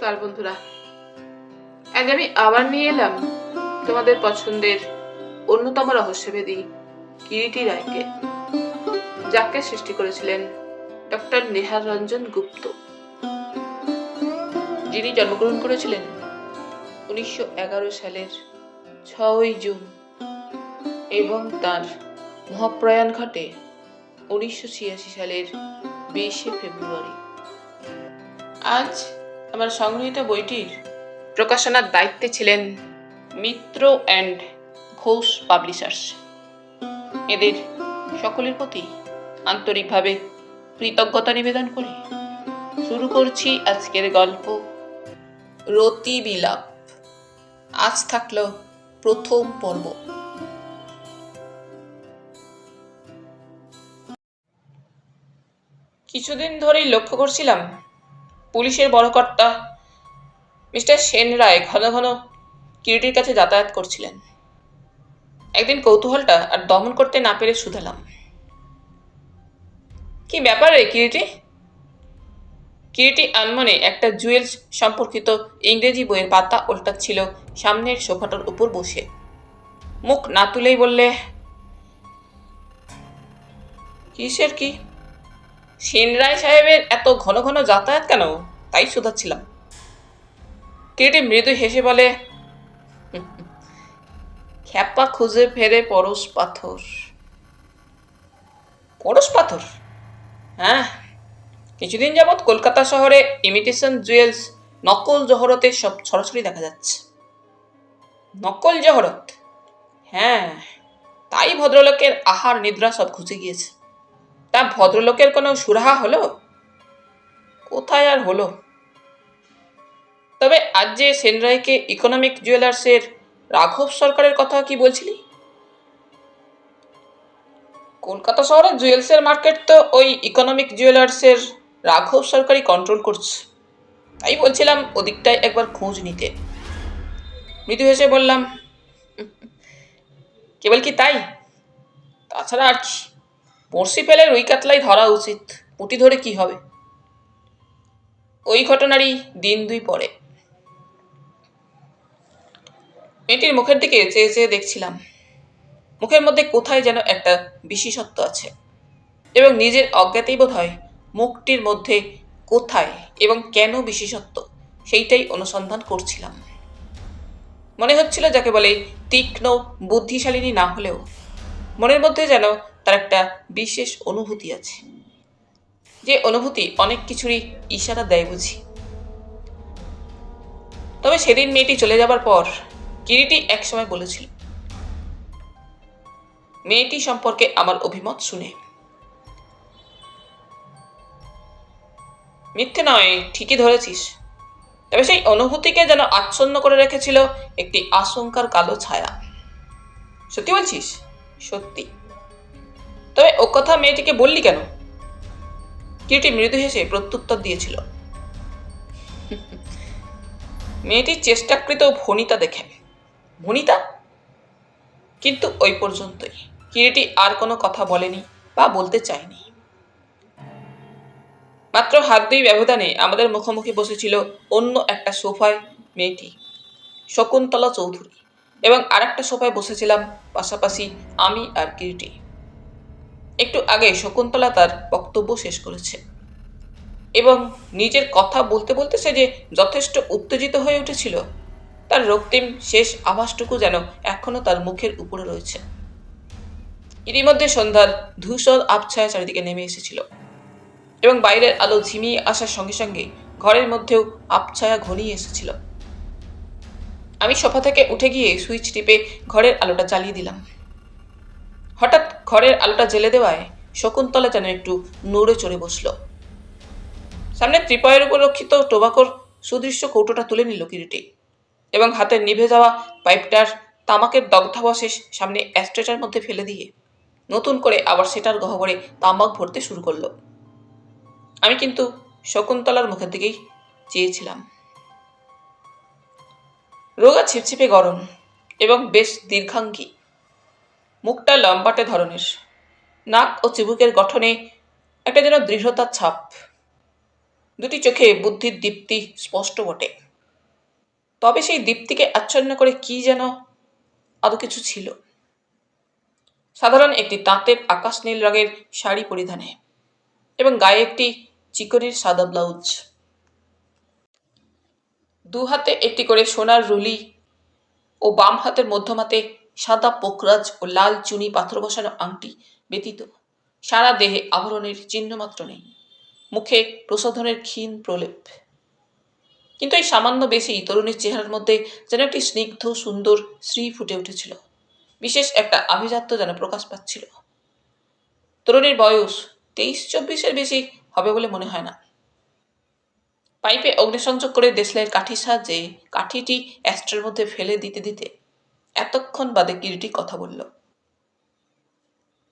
নমস্কার বন্ধুরা, আজ আমি আবার নিয়ে এলাম তোমাদের পছন্দের অন্যতম রহস্যভেদী কিরিটি রায়কে, যাকে সৃষ্টি করেছিলেন ডক্টর নেহার রঞ্জন গুপ্ত, যিনি জন্মগ্রহণ করেছিলেন 1911 সালের 6ই জুন এবং তার মহাপ্রয়াণ ঘটে 1986 সালের 20শে ফেব্রুয়ারি। আজ আমার সংগৃহীত বইটির প্রকাশনার দায়িত্বে ছিলেন মিত্র অ্যান্ড ঘোষ পাবলিশার্স। এদের সকলের প্রতি আন্তরিকভাবে কৃতজ্ঞতা নিবেদন করে শুরু করছি আজকের গল্প রতি বিলাপ। আজ থাকলো প্রথম পর্ব। কিছুদিন ধরেই লক্ষ্য করছিলাম পুলিশের বড় কর্তা মিস্টার সেন রায় ঘন ঘন কিরিটির কাছে যাতায়াত করছিলেন। একদিন কৌতূহলটা আর দমন করতে না পেরে শুধালাম, কি ব্যাপার রে কিরিটি? কিরিটি আনমনে একটা জুয়েলস সম্পর্কিত ইংরেজি বইয়ের পাতা উল্টাচ্ছিল সামনের সোফাটার উপর বসে। মুখ না তুলেই বললে, কিসের কি? সেন রায় সাহেবের এত ঘন ঘন যাতায়াত কেন, তাই শুধাচ্ছিলাম। কিরিটি মৃদু হেসে বলে, খ্যাপা খুঁজে ফেরে পরশ পাথর। পরশ পাথর? হ্যাঁ, কিছুদিন যাবৎ কলকাতা শহরে ইমিটেশন জুয়েলস, নকল জহরতের সব ছড়াছড়ি দেখা যাচ্ছে। নকল জহরত? হ্যাঁ, তাই ভদ্রলোকের আহার নিদ্রা সব ঘুচে গিয়েছে। তা ভদ্রলোকের কোনো সুরাহা হলো? কোথায় আর হলো। তবে আজ যে সেন রায়কে ইকোনমিক জুয়েলার্সের রাঘব সরকারের কথা কি বলছিলি? কলকাতা শহরের জুয়েলসের মার্কেট তো ওই ইকোনমিক জুয়েলার্সের রাঘব সরকারই কন্ট্রোল করছে। তাই বলছিলাম ওদিকটায় একবার খোঁজ নিতে। মৃদু হেসে বললাম, কেবল কি তাই? তাছাড়া আর কি? বড়শি ফেলে রুই কাতলাই ধরা উচিত, পুঁটি ধরে কি হবে? ওই ঘটনারই দিন দুই পরে। মেয়েটির মুখের দিকে চেয়ে চেয়ে দেখছিলাম। মুখের মধ্যে কোথায় যেন একটা বিশেষত্ব আছে, এবং নিজের অজ্ঞাতেই বোধ হয় মুখটির মধ্যে কোথায় এবং কেন বিশেষত্ব, সেইটাই অনুসন্ধান করছিলাম। মনে হচ্ছিল যাকে বলে তীক্ষ্ণ বুদ্ধিশালিনী না হলেও মনের মধ্যে যেন তার একটা বিশেষ অনুভূতি আছে, যে অনুভূতি অনেক কিছুরই ইশারা দেয় বুঝি। তবে সেদিন মেয়েটি চলে যাবার পর কিরিটি একসময় বলেছিল, মেয়েটি সম্পর্কে আমার অভিমত শুনে, মিথ্যে নয়, ঠিকই ধরেছিস। তবে সেই অনুভূতিকে যেন আচ্ছন্ন করে রেখেছিল একটি আশঙ্কার কালো ছায়া। সত্যি বলছিস? সত্যি। তবে ও কথা মেয়েটিকে বললি কেন? কিরিটি মৃদু হেসে প্রত্যুত্তর দিয়েছিল, মেয়েটির চেষ্টাকৃত ভনিতা দেখে। ভনিতা? কিন্তু ওই পর্যন্তই। কিরিটি আর কোনো কথা বলেনি বা বলতে চায়নি। মাত্র হাত দুই ব্যবধানে আমাদের মুখোমুখি বসেছিল অন্য একটা সোফায় মেয়েটি, শকুন্তলা চৌধুরী, এবং আর একটা সোফায় বসেছিলাম পাশাপাশি আমি আর কিরিটি। একটু আগে শকুন্তলা তার বক্তব্য শেষ করেছে, এবং নিজের কথা বলতে বলতে সে যে যথেষ্ট উত্তেজিত হয়ে উঠেছিল, তার রক্তিম শেষ আভাসটুকু যেন এখনো তার মুখের উপরে রয়েছে। ইতিমধ্যে সন্ধ্যার ধূসর আবছায়া চারিদিকে নেমে এসেছিল, এবং বাইরের আলো ঝিমিয়ে আসার সঙ্গে সঙ্গে ঘরের মধ্যেও আবছায়া ঘনিয়ে এসেছিল। আমি সোফা থেকে উঠে গিয়ে সুইচ টিপে ঘরের আলোটা জ্বালিয়ে দিলাম। হঠাৎ ঘরের আলোটা জ্বেলে দেওয়ায় শকুন্তলা যেন একটু নড়ে চড়ে বসল। সামনে ত্রিপয়ের উপর রক্ষিত টোবাকোর সুদৃশ্য কৌটোটা তুলে নিল কিরিটি, এবং হাতের নিভে যাওয়া পাইপটার তামাকের দগ্ধাবশেষ সামনে অ্যাস্ট্রেটার মধ্যে ফেলে দিয়ে নতুন করে আবার সেটার গহ্বরে তামাক ভরতে শুরু করলো। আমি কিন্তু শকুন্তলার মুখের দিকেই চেয়েছিলাম। রোগা ছিপছিপে গরম এবং বেশ দীর্ঘাঙ্গী, মুখটা লম্বাটে ধরনের, নাক ও চিবুকের গঠনে একটা যেন দৃঢ়তার ছাপ। দুটি চোখে বুদ্ধির দীপ্তি স্পষ্ট বটে, তবে সেই দীপ্তিকে আচ্ছন্ন করে কি যেন আরো কিছু ছিল। সাধারণ একটি তাঁতের আকাশ নীল রঙের শাড়ি পরিধানে এবং গায়ে একটি চিকরির সাদা ব্লাউজ, দু হাতে একটি করে সোনার রুলি ও বাম হাতের মধ্যমাতে সাদা পোকরাজ ও লাল চুনি পাথর বসানো আংটি ব্যতীত সারা দেহে আভরণের চিহ্নমাত্র নেই। মুখে প্রসাধনের ক্ষীণ প্রলেপ। কিন্তু এই সামান্য বেশি তরুণীর চেহারার মধ্যে যেন একটি স্নিগ্ধ সুন্দর শ্রী ফুটে উঠেছিল। বিশেষ একটা আভিজাত্য যেন প্রকাশ পাচ্ছিল। তরুণীর বয়স 23-24-এর বেশি হবে বলে মনে হয় না। পাইপে অগ্নিসংযোগ করে দেশলাইয়ের কাঠির সাহায্যে কাঠিটি অ্যাস্ট্রের মধ্যে ফেলে দিতে দিতে এতক্ষণ বাদে কিরিটি কথা বলল।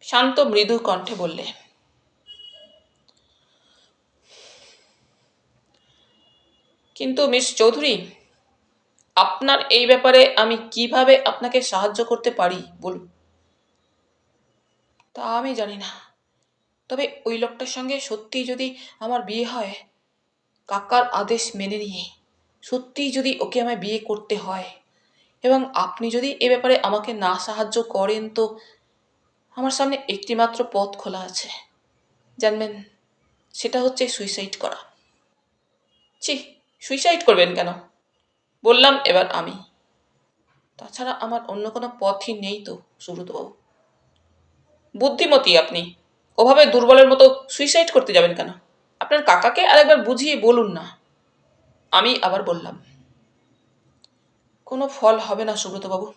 শান্ত মৃদু কণ্ঠে বললে, কিন্তু মিস চৌধুরী, আপনার এই ব্যাপারে আমি কিভাবে আপনাকে সাহায্য করতে পারি বলুন। তা আমি জানি না, তবে ওই লোকটার সঙ্গে সত্যি যদি আমার বিয়ে হয়, কাকার আদেশ মেনে নিয়ে সত্যিই যদি ওকে আমায় বিয়ে করতে হয় এবং আপনি যদি এ ব্যাপারে আমাকে না সাহায্য করেন, তো আমার সামনে একটিমাত্র পথ খোলা আছে, জানবেন, সেটা হচ্ছে সুইসাইড করা। ছি, সুইসাইড করবেন কেন? বললাম এবার আমি। তাছাড়া আমার অন্য কোনো পথই নেই তো সুব্রতবাবু। বুদ্ধিমতী আপনি, ওভাবে দুর্বলের মতো সুইসাইড করতে যাবেন কেন? আপনার কাকাকে আরেকবার বুঝিয়ে বলুন না। আমি আবার বললাম, কোনো ফল হবে না সুব্রতবাবু।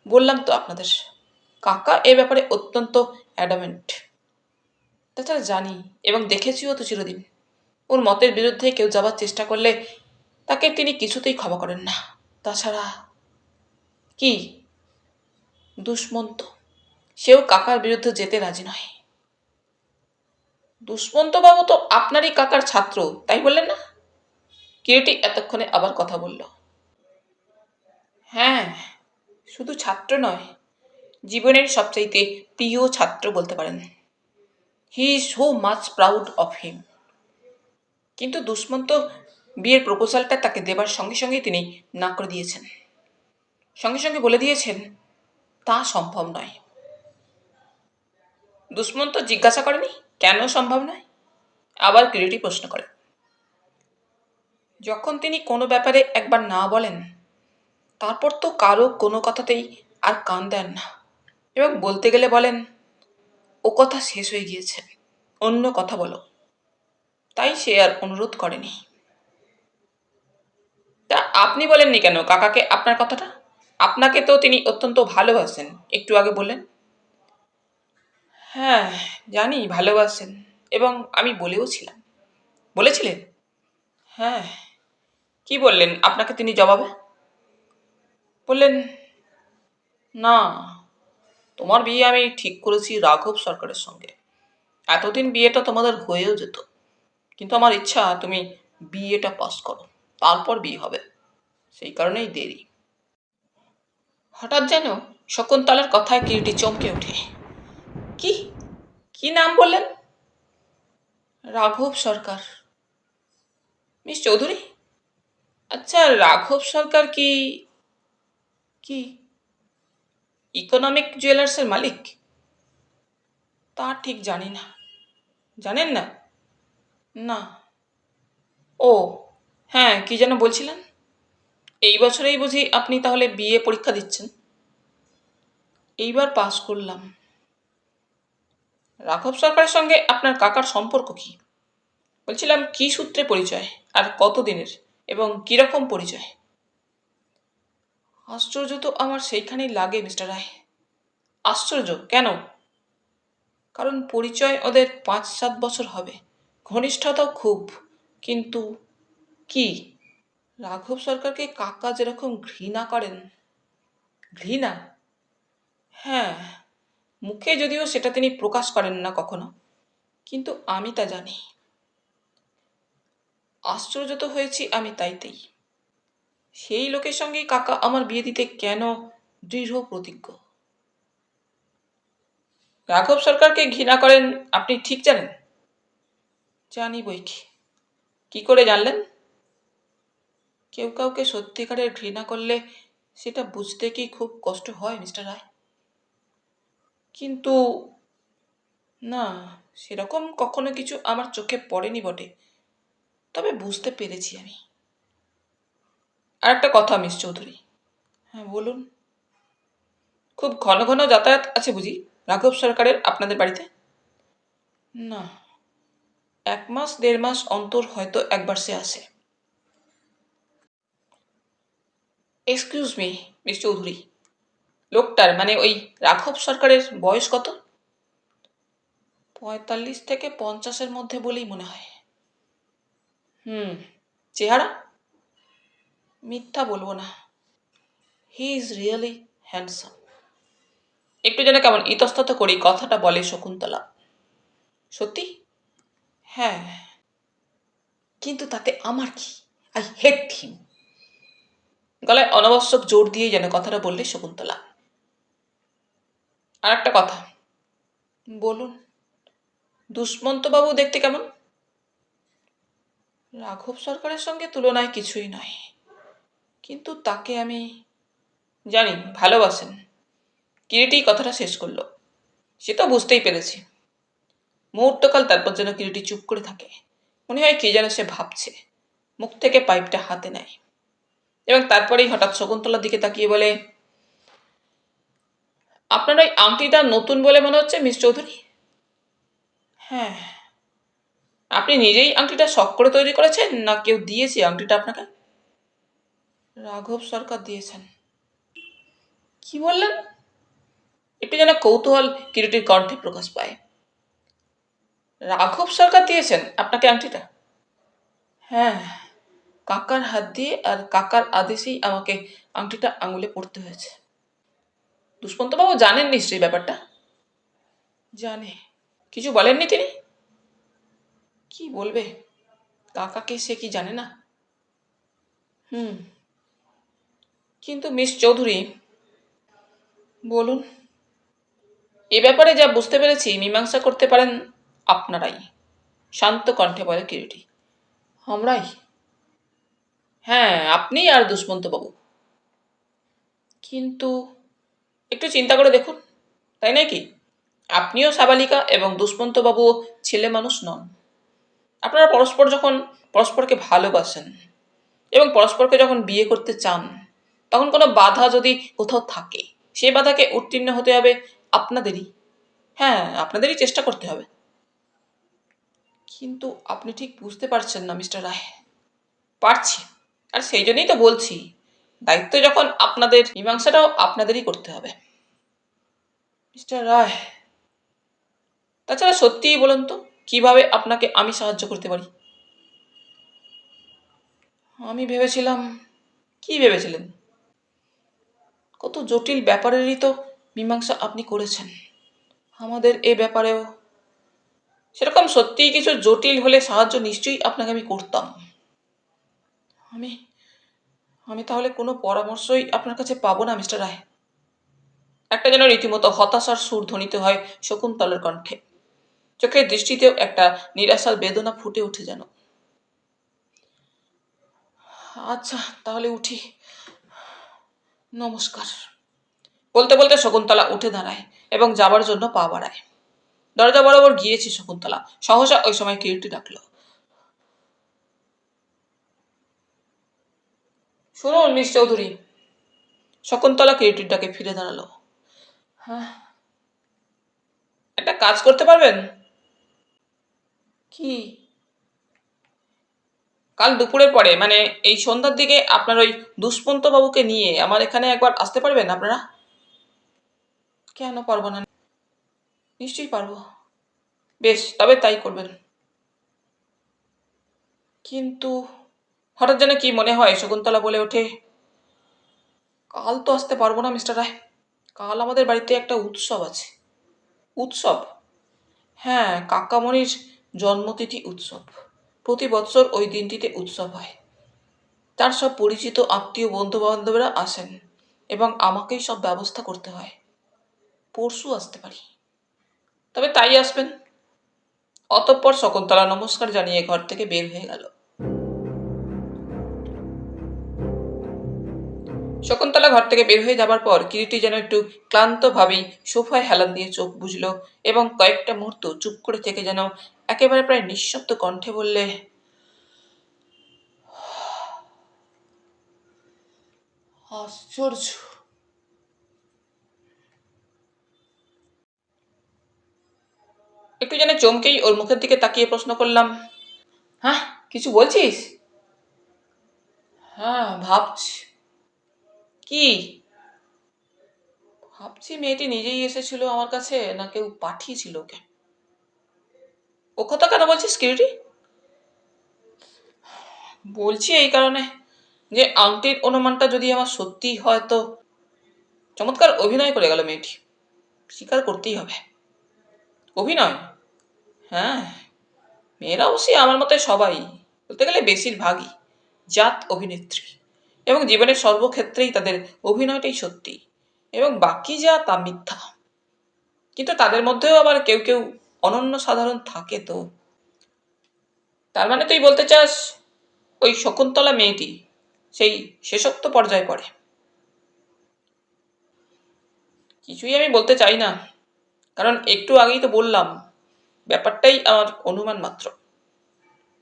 বললাম তো আপনাদের, কাকা এ ব্যাপারে অত্যন্ত অ্যাডামেন্ট। তাছাড়া জানি এবং দেখেছিও তো চিরদিন, ওর মতের বিরুদ্ধে কেউ যাবার চেষ্টা করলে তাকে তিনি কিছুতেই ক্ষমা করেন না। তাছাড়া কি, দুষ্মন্ত, সেও কাকার বিরুদ্ধে যেতে রাজি নয়। দুষ্মন্তবাবু তো আপনারই কাকার ছাত্র, তাই বললেন না? কিরিটি এতক্ষণে আবার কথা বলল। হ্যাঁ, শুধু ছাত্র নয়, জীবনের সবচাইতে প্রিয় ছাত্র বলতে পারেন। He is so much proud of him. কিন্তু দুষ্মন্ত বিয়ের প্রপোজালটা তাকে দেবার সঙ্গে সঙ্গেই তিনি না করে দিয়েছেন। সঙ্গে সঙ্গে বলে দিয়েছেন তা সম্ভব নয়। দুষ্মন্ত জিজ্ঞাসা করেনি কেন সম্ভব নয়? আবার কিরিটি প্রশ্ন করে। যখন তিনি কোনো ব্যাপারে একবার না বলেন, তারপর তো কারো কোনো কথাতেই আর কান দেন না এবং বলতে গেলে বলেন, ও কথা শেষ হয়ে গিয়েছে, অন্য কথা বলো। তাই সে আর অনুরোধ করেনি। তা আপনি বলেননি কেন কাকাকে আপনার কথাটা? আপনাকে তো তিনি অত্যন্ত ভালোবাসেন, একটু আগে বললেন। হ্যাঁ, জানি ভালোবাসেন, এবং আমি বলেও ছিলাম। বলেছিলেন? হ্যাঁ। কি বললেন আপনাকে তিনি জবাবে? বললেন, না, তোমার বিয়ে আমি ঠিক করেছি রাঘব সরকারের সঙ্গে। এতদিন বিয়েটা তোমাদের হয়েও যেত, কিন্তু আমার ইচ্ছা তুমি বিয়েটা পাস করো, তারপর বিয়ে হবে। সেই কারণেই দেরি। হঠাৎ যেন শকুন্তলার কথায় কিরিটি চমকে ওঠে। কি, কি নাম বললেন? রাঘব সরকার। মিস চৌধুরী, আচ্ছা, রাঘব সরকার কি কি ইকোনমিক জুয়েলার্সের মালিক? তা ঠিক জানি না। জানেন না? না। ও হ্যাঁ, কি যেন বলছিলেন? এই বছরেই বুঝি আপনি তাহলে বিএ পরীক্ষা দিচ্ছেন? এইবার পাস করলাম। রাঘব সরকারের সঙ্গে আপনার কাকার সম্পর্ক কি? বলছিলাম কি সূত্রে পরিচয়, আর কতদিনের, এবং কিরকম পরিচয়? আশ্চর্য তো আমার সেইখানেই লাগে মিস্টার রায়। আশ্চর্য কেন? কারণ পরিচয় ওদের 5-7 বছর হবে, ঘনিষ্ঠতাও খুব। কিন্তু কি, রাঘব সরকারকে কাকা যেরকম ঘৃণা করেন। ঘৃণা? হ্যাঁ, মুখে যদিও সেটা তিনি প্রকাশ করেন না কখনো, কিন্তু আমি তা জানি। আশ্চর্য তো হয়েছি আমি তাইতেই। সেই লোকের সঙ্গেই কাকা আমার বিয়ে দিতে কেন দৃঢ় প্রতিজ্ঞ। রাঘব সরকারকে ঘৃণা করেন আপনি ঠিক জানেন? জানি বই কি। কি করে জানলেন? কেউ কাউকে সত্যিকারের ঘৃণা করলে সেটা বুঝতে কি খুব কষ্ট হয় মিস্টার রায়? কিন্তু না, সেরকম কখনো কিছু আমার চোখে পড়েনি বটে, তবে বুঝতে পেরেছি আমি। আর একটা কথা মিস চৌধুরী। হ্যাঁ বলুন। খুব ঘন ঘন যাতায়াত আছে বুঝি রাঘব সরকারের আপনাদের বাড়িতে? না, 1 মাস 1.5 মাস অন্তর হয়তো একবার সে আসে। এক্সকিউজ মি মিস চৌধুরী, লোকটার মানে ওই রাঘব সরকারের বয়স কত? 45 থেকে 50-এর মধ্যে বলেই মনে হয়। চেহারা? মিথ্যা বলবো না, হি ইজ রিয়েলি হ্যান্ডসাম। একটু যেন কেমন ইতস্তত করেই কথাটা বলে শকুন্তলা। সত্যি? হ্যাঁ, কিন্তু তাতে আমার কি? আই হেট হিম। গলায় অনাবশ্যক জোর দিয়ে যেন কথাটা বললে শকুন্তলা। আর একটা কথা। বলুন। দুষ্মন্তবাবু দেখতে কেমন? রাঘব সরকারের সঙ্গে তুলনায় কিছুই নয়, কিন্তু তাকে আমি জানি ভালোবাসেন। কিরিটি কথাটা শেষ করলো। সে তো বুঝতেই পেরেছি। মুহূর্তকাল তারপর যেন কিরিটি চুপ করে থাকে, মনে হয় কি যেন সে ভাবছে। মুখ থেকে পাইপটা হাতে নেয় এবং তারপরেই হঠাৎ শকুন্তলার দিকে তাকিয়ে বলে, আপনার ওই আংটিটা নতুন বলে মনে হচ্ছে মিস চৌধুরী? হ্যাঁ। আপনি নিজেই আংটিটা শখ করে তৈরি করেছেন না কেউ দিয়েছে আংটিটা আপনাকে? রাঘব সরকার দিয়েছেন। কি বললেন? একটু যেন কৌতূহল কিরিটির কণ্ঠে প্রকাশ পায়। রাঘব সরকার দিয়েছেন আপনাকে আংটিটা? হ্যাঁ, কাকার হাত দিয়ে আর কাকার আদেশেই আমাকে আংটিটা আঙুলে পড়তে হয়েছে। দুষ্মন্তবাবু জানেন নিশ্চয়ই ব্যাপারটা? জানে। কিছু বলেননি তিনি? কি বলবে, কাকাকে সে কি জানে না? কিন্তু মিস চৌধুরী। বলুন। এ ব্যাপারে যা বুঝতে পেরেছি মীমাংসা করতে পারেন আপনারাই, শান্ত কণ্ঠে বলে কিরিটি। আমরাই? হ্যাঁ, আপনি আর দুষ্মন্তবাবু। কিন্তু একটু চিন্তা করে দেখুন, তাই নয় কি? আপনিও সাবালিকা এবং দুষ্মন্তবাবুও ছেলে মানুষ নন। আপনারা পরস্পরকে ভালোবাসেন এবং পরস্পরকে যখন বিয়ে করতে চান, তখন কোনো বাধা যদি কোথাও থাকে, সে বাধাকে উত্তীর্ণ হতে হবে আপনাদেরই। হ্যাঁ, আপনাদেরই চেষ্টা করতে হবে। কিন্তু আপনি ঠিক বুঝতে পারছেন না মিস্টার রায়। পারছি, আর সেই জন্যই তো বলছি, দায়িত্ব যখন আপনাদের, মীমাংসাটাও আপনাদেরই করতে হবে। মিস্টার রায়, তাছাড়া সত্যিই বলুন তো, কিভাবে আপনাকে আমি সাহায্য করতে পারি? আমি ভেবেছিলাম। কি ভেবেছিলেন? কত জটিল ব্যাপারেরই তো মীমাংসা আপনি করেছেন, আমাদের এ ব্যাপারেও সেরকম সত্যিই কিছু জটিল হলে সাহায্য নিশ্চয়ই আপনাকে আমি করতাম। আমি আমি তাহলে কোনো পরামর্শই আপনার কাছে পাবো না মিস্টার রায়? একটা যেন রীতিমতো হতাশার সুর ধ্বনিত হয় শকুন্তলার কণ্ঠে। চোখের দৃষ্টিতেও একটা নিরাশার বেদনা ফুটে ওঠে যেন। আচ্ছা, তাহলে উঠি। নমস্কার। বলতে বলতে শকুন্তলা উঠে দাঁড়ায় এবং যাবার জন্য পা বাড়ায়। দরজা বরাবর গিয়েছে শকুন্তলা, সহসা ওই সময় কিরিটি ডাকলো, শুনুন মিস চৌধুরী। শকুন্তলা কিরিটির ডাকে ফিরে দাঁড়ালো। হ্যাঁ। একটা কাজ করতে পারবেন? কি? কাল দুপুরের পরে, মানে এই সন্ধ্যার দিকে আপনার ওই দুষ্মন্ত বাবুকে নিয়ে আমার এখানে একবার আসতে পারবেন আপনারা? কেন পারবো না? নিশ্চয়ই পারবো। বেশ, তবে তাই করবেন। কিন্তু হঠাৎ যেন কি মনে হয় শকুন্তলা বলে ওঠে, কাল তো আসতে পারবো না মিস্টার রায়। কাল আমাদের বাড়িতে একটা উৎসব আছে। উৎসব? হ্যাঁ, কাকামণির জন্মতিথি উৎসব। প্রতি বছর ওই দিনটিতে উৎসব হয়। তার সব পরিচিত আত্মীয় বন্ধু বান্ধবরা আসেন এবং আমাকেই সব ব্যবস্থা করতে হয়। পরশু আসতে পারি। তবে তাই আসবেন। অতঃপর শকুন্তলা নমস্কার জানিয়ে ঘর থেকে বের হয়ে গেল। শকুন্তলা ঘর থেকে বের হয়ে যাবার পর কিরিটি যেন একটু ক্লান্তভাবেই সোফায় হেলান দিয়ে চোখ বুঝল এবং কয়েকটা মুহূর্ত চুপ করে থেকে যেন একেবারে প্রায় নিঃশব্দ কণ্ঠে বললে, আশ্চর্য। একটু যেন চমকেই ওর মুখের দিকে তাকিয়ে প্রশ্ন করলাম, হ্যাঁ কিছু বলছিস? হ্যাঁ ভাবছি। কি? ভাবছি মেয়েটি নিজেই এসেছিল আমার কাছে না কেউ পাঠিয়েছিল ওকে। ও কথা কেন বলছিস কিরিটি? বলছি এই কারণে যে আংটির অনুমানটা যদি আমার সত্যিই হয় তো চমৎকার অভিনয় করে গেল মেয়েটি, স্বীকার করতেই হবে। অভিনয়? হ্যাঁ, মেয়েরা অবশ্যই আমার মতে সবাই, বলতে গেলে বেশিরভাগই জাত অভিনেত্রী, এবং জীবনের সর্বক্ষেত্রেই তাদের অভিনয়টাই সত্যি এবং বাকি যা তা মিথ্যা। কিন্তু তাদের মধ্যেও আবার কেউ কেউ অনন্য সাধারণ থাকে তো। তার মানে তুই বলতে চাস ওই শকুন্তলা মেয়েটি সেই শেষোক্ত পর্যায়ে পড়ে? কিছুই আমি বলতে চাই না, কারণ একটু আগেই তো বললাম ব্যাপারটাই আমার অনুমান মাত্র।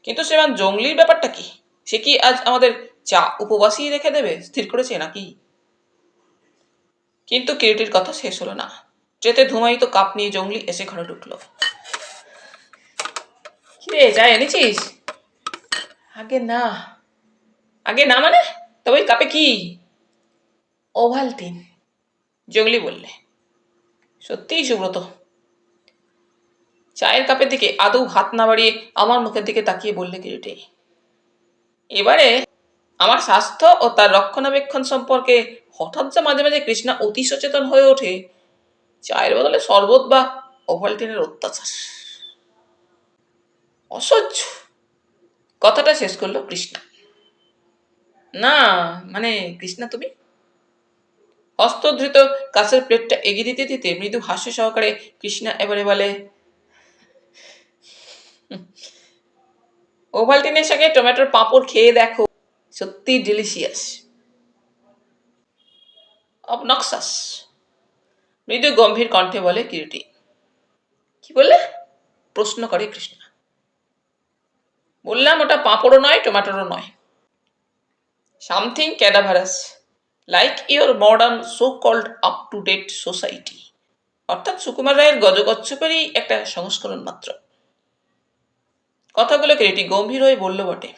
কিন্তু শ্রীমান জংলির ব্যাপারটা কি? সে কি আজ আমাদের চা উপবাসী রেখে দেবে স্থির করেছে নাকি? কিন্তু কিরিটির কথা শেষ হলো না। ট্রেতে ধুমায়িত কাপ নিয়ে জংলি এসে ঘরে ঢুকলো। কিরে, চা এনেছিস? আগে না। আগে না মানে? তবে ওই কাপে কি? ওভালটিন, জংলি বললে। সত্যিই সুব্রত। চায়ের কাপের দিকে আদৌ হাত না বাড়িয়ে আমার মুখের দিকে তাকিয়ে বললে কিরিটি। এবারে আমার স্বাস্থ্য ও তার রক্ষণাবেক্ষণ সম্পর্কে হঠাৎ যে মাঝে মাঝে কৃষ্ণা অতি সচেতন হয়ে ওঠে, চায়ের বদলে শরবত বা ওভালটিনের অত্যাচার অসহ্য। কথাটা শেষ করলো কৃষ্ণা। না মানে কৃষ্ণা তুমি? হস্তধৃত কাছের প্লেটটা এগিয়ে দিতে দিতে মৃদু হাস্য সহকারে কৃষ্ণা এবারে বলে, ওভালটিনের সঙ্গে টমেটোর পাঁপড় খেয়ে দেখো, সত্যি ডিলিশিয়াস। অবনক্সাস, মৃদু গম্ভীর কণ্ঠে বলে কিরিটি। কি বললে? প্রশ্ন করে কৃষ্ণা। বললাম ওটা পাঁপড়ও নয় টমেটোরও নয়। Something cadaverous, like your modern so called up to date society. অর্থাৎ সুকুমার রায়ের গজকচ্ছপেরই একটা সংস্করণ মাত্র। কথাগুলো কিরিটি গম্ভীর হয়ে বলল বটে,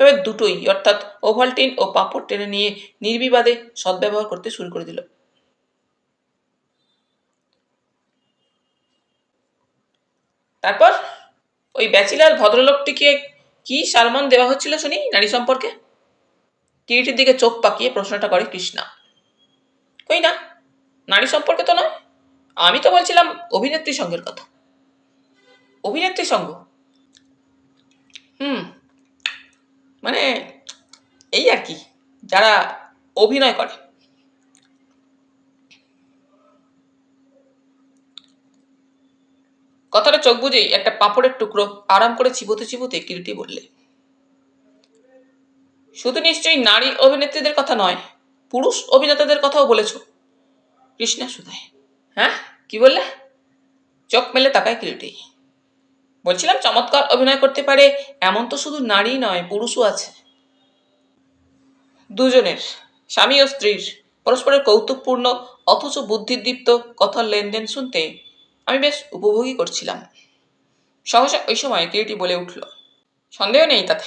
তবে দুটোই অর্থাৎ ওভালটিন ও পাঁপড় টেনে নিয়ে নির্বিবাদে সদ্ব্যবহার করতে শুরু করে দিল। তারপর ওই ব্যাচিলার ভদ্রলোকটিকে কি সালমন দেওয়া হচ্ছিল শুনি নারী সম্পর্কে? কিরিটির দিকে চোখ পাকিয়ে প্রশ্নটা করে কৃষ্ণা। কই না, নারী সম্পর্কে তো নয়, আমি তো বলছিলাম অভিনেত্রী সঙ্গের কথা। অভিনেত্রী সঙ্গ? মানে এই আর কি, যারা অভিনয় করে। কথাটা চোখ বুঝেই একটা পাঁপড়ের টুকরো আরাম করে চিবোতে চিবোতে কিরিটি বললে, শুধু নিশ্চয়ই নারী অভিনেত্রীদের কথা নয়, পুরুষ অভিনেতাদের কথাও বলেছ? কৃষ্ণা শুধায়। হ্যাঁ, কি বললে? চোখ মেলে তাকায় কিরিটি। বলছিলাম চমৎকার অভিনয় করতে পারে এমন তো শুধু নারী নয়, পুরুষও আছে। দুজনের, স্বামী ও স্ত্রীর পরস্পরের কৌতুকপূর্ণ অথচ বুদ্ধিদীপ্ত কথার লেনদেন শুনতে আমি বেশ উপভোগই করছিলাম। সহসা ওই সময় কিরিটি বলে উঠল, সন্দেহ নেই তাতে।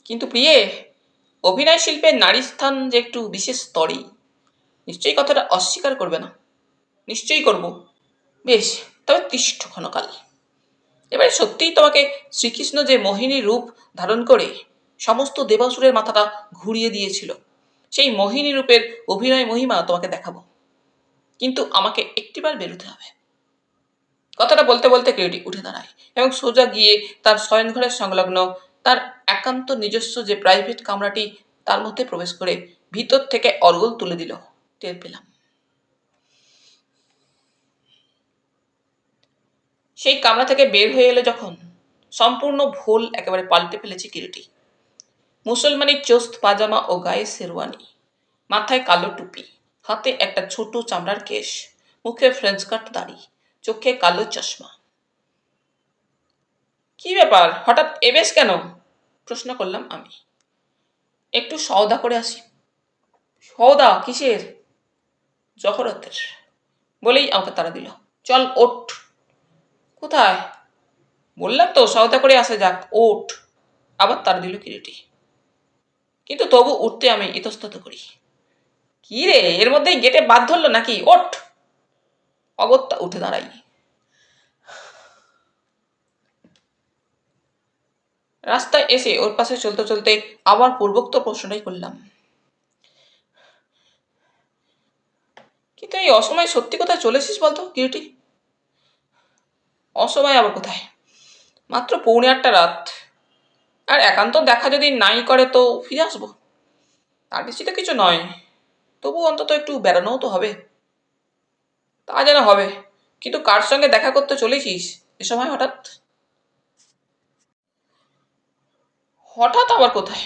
কিন্তু প্রিয়ে, অভিনয় শিল্পে নারী স্থান যে একটু বিশেষ স্তরেই, নিশ্চয়ই কথাটা অস্বীকার করবে না? নিশ্চয়ই করব। বেশ, তবে তিষ্ঠ ক্ষণকাল। এবারে সত্যিই তোমাকে শ্রীকৃষ্ণ যে মোহিনী রূপ ধারণ করে সমস্ত দেবাসুরের মাথাটা ঘুরিয়ে দিয়েছিল, সেই মোহিনী রূপের অভিনয় মহিমা তোমাকে দেখাবো। কিন্তু আমাকে একটিবার বেরোতে হবে। কথাটা বলতে বলতে কিরিটি উঠে দাঁড়ায় এবং সোজা গিয়ে তার শয়নঘরের সংলগ্ন তার একান্ত নিজস্ব যে প্রাইভেট কামরাটি, তার মধ্যে প্রবেশ করে ভিতর থেকে অর্গল তুলে দিল। টের পেলাম। সেই কামরা থেকে বের হয়ে এলো যখন, সম্পূর্ণ ভোল একেবারে পাল্টে ফেলেছে কিরিটি। মুসলমানি চোস্ত পাজামা ও গায়ে শেরওয়ানি, মাথায় কালো টুপি, হাতে একটা ছোট চামড়ার কেশ, মুখে ফ্রেঞ্চ কাট দাড়ি, চোখে কালো চশমা। কি ব্যাপার, হঠাৎ এবেশ কেন? প্রশ্ন করলাম আমি। একটু সওদা করে আসি। সওদা কিসের? জহরতের। বলেই আমাকে তাড়া দিল। চল ওঠ। কোথায়? বললাম তো সওদা করে আসা যাক, ওঠ। আবার তাড়া দিল কিরিটি। কিন্তু তবু উঠতে আমি ইতস্তত করি। কি রে, এর মধ্যেই গেটে বাদ ধরলো নাকি? ওঠ। অগত্যা উঠে দাঁড়াই। রাস্তায় এসে ওর পাশে চলতে চলতে আবার পূর্বোক্ত প্রশ্নটাই করলাম। কিন্তু এই অসময়ে সত্যি কোথায় চলেছিস বলতো কিরিটি? অসময় আবার কোথায়? মাত্র 8:45 রাত। আর একান্ত দেখা যদি নাই করে তো ফিরে আসবো। তার বেশি তো কিছু নয়। তবু অন্তত একটু বেড়ানোও তো হবে। তা যেন হবে, কিন্তু কার সঙ্গে দেখা করতে চলেছিস এ সময় হঠাৎ? হঠাৎ আবার কোথায়?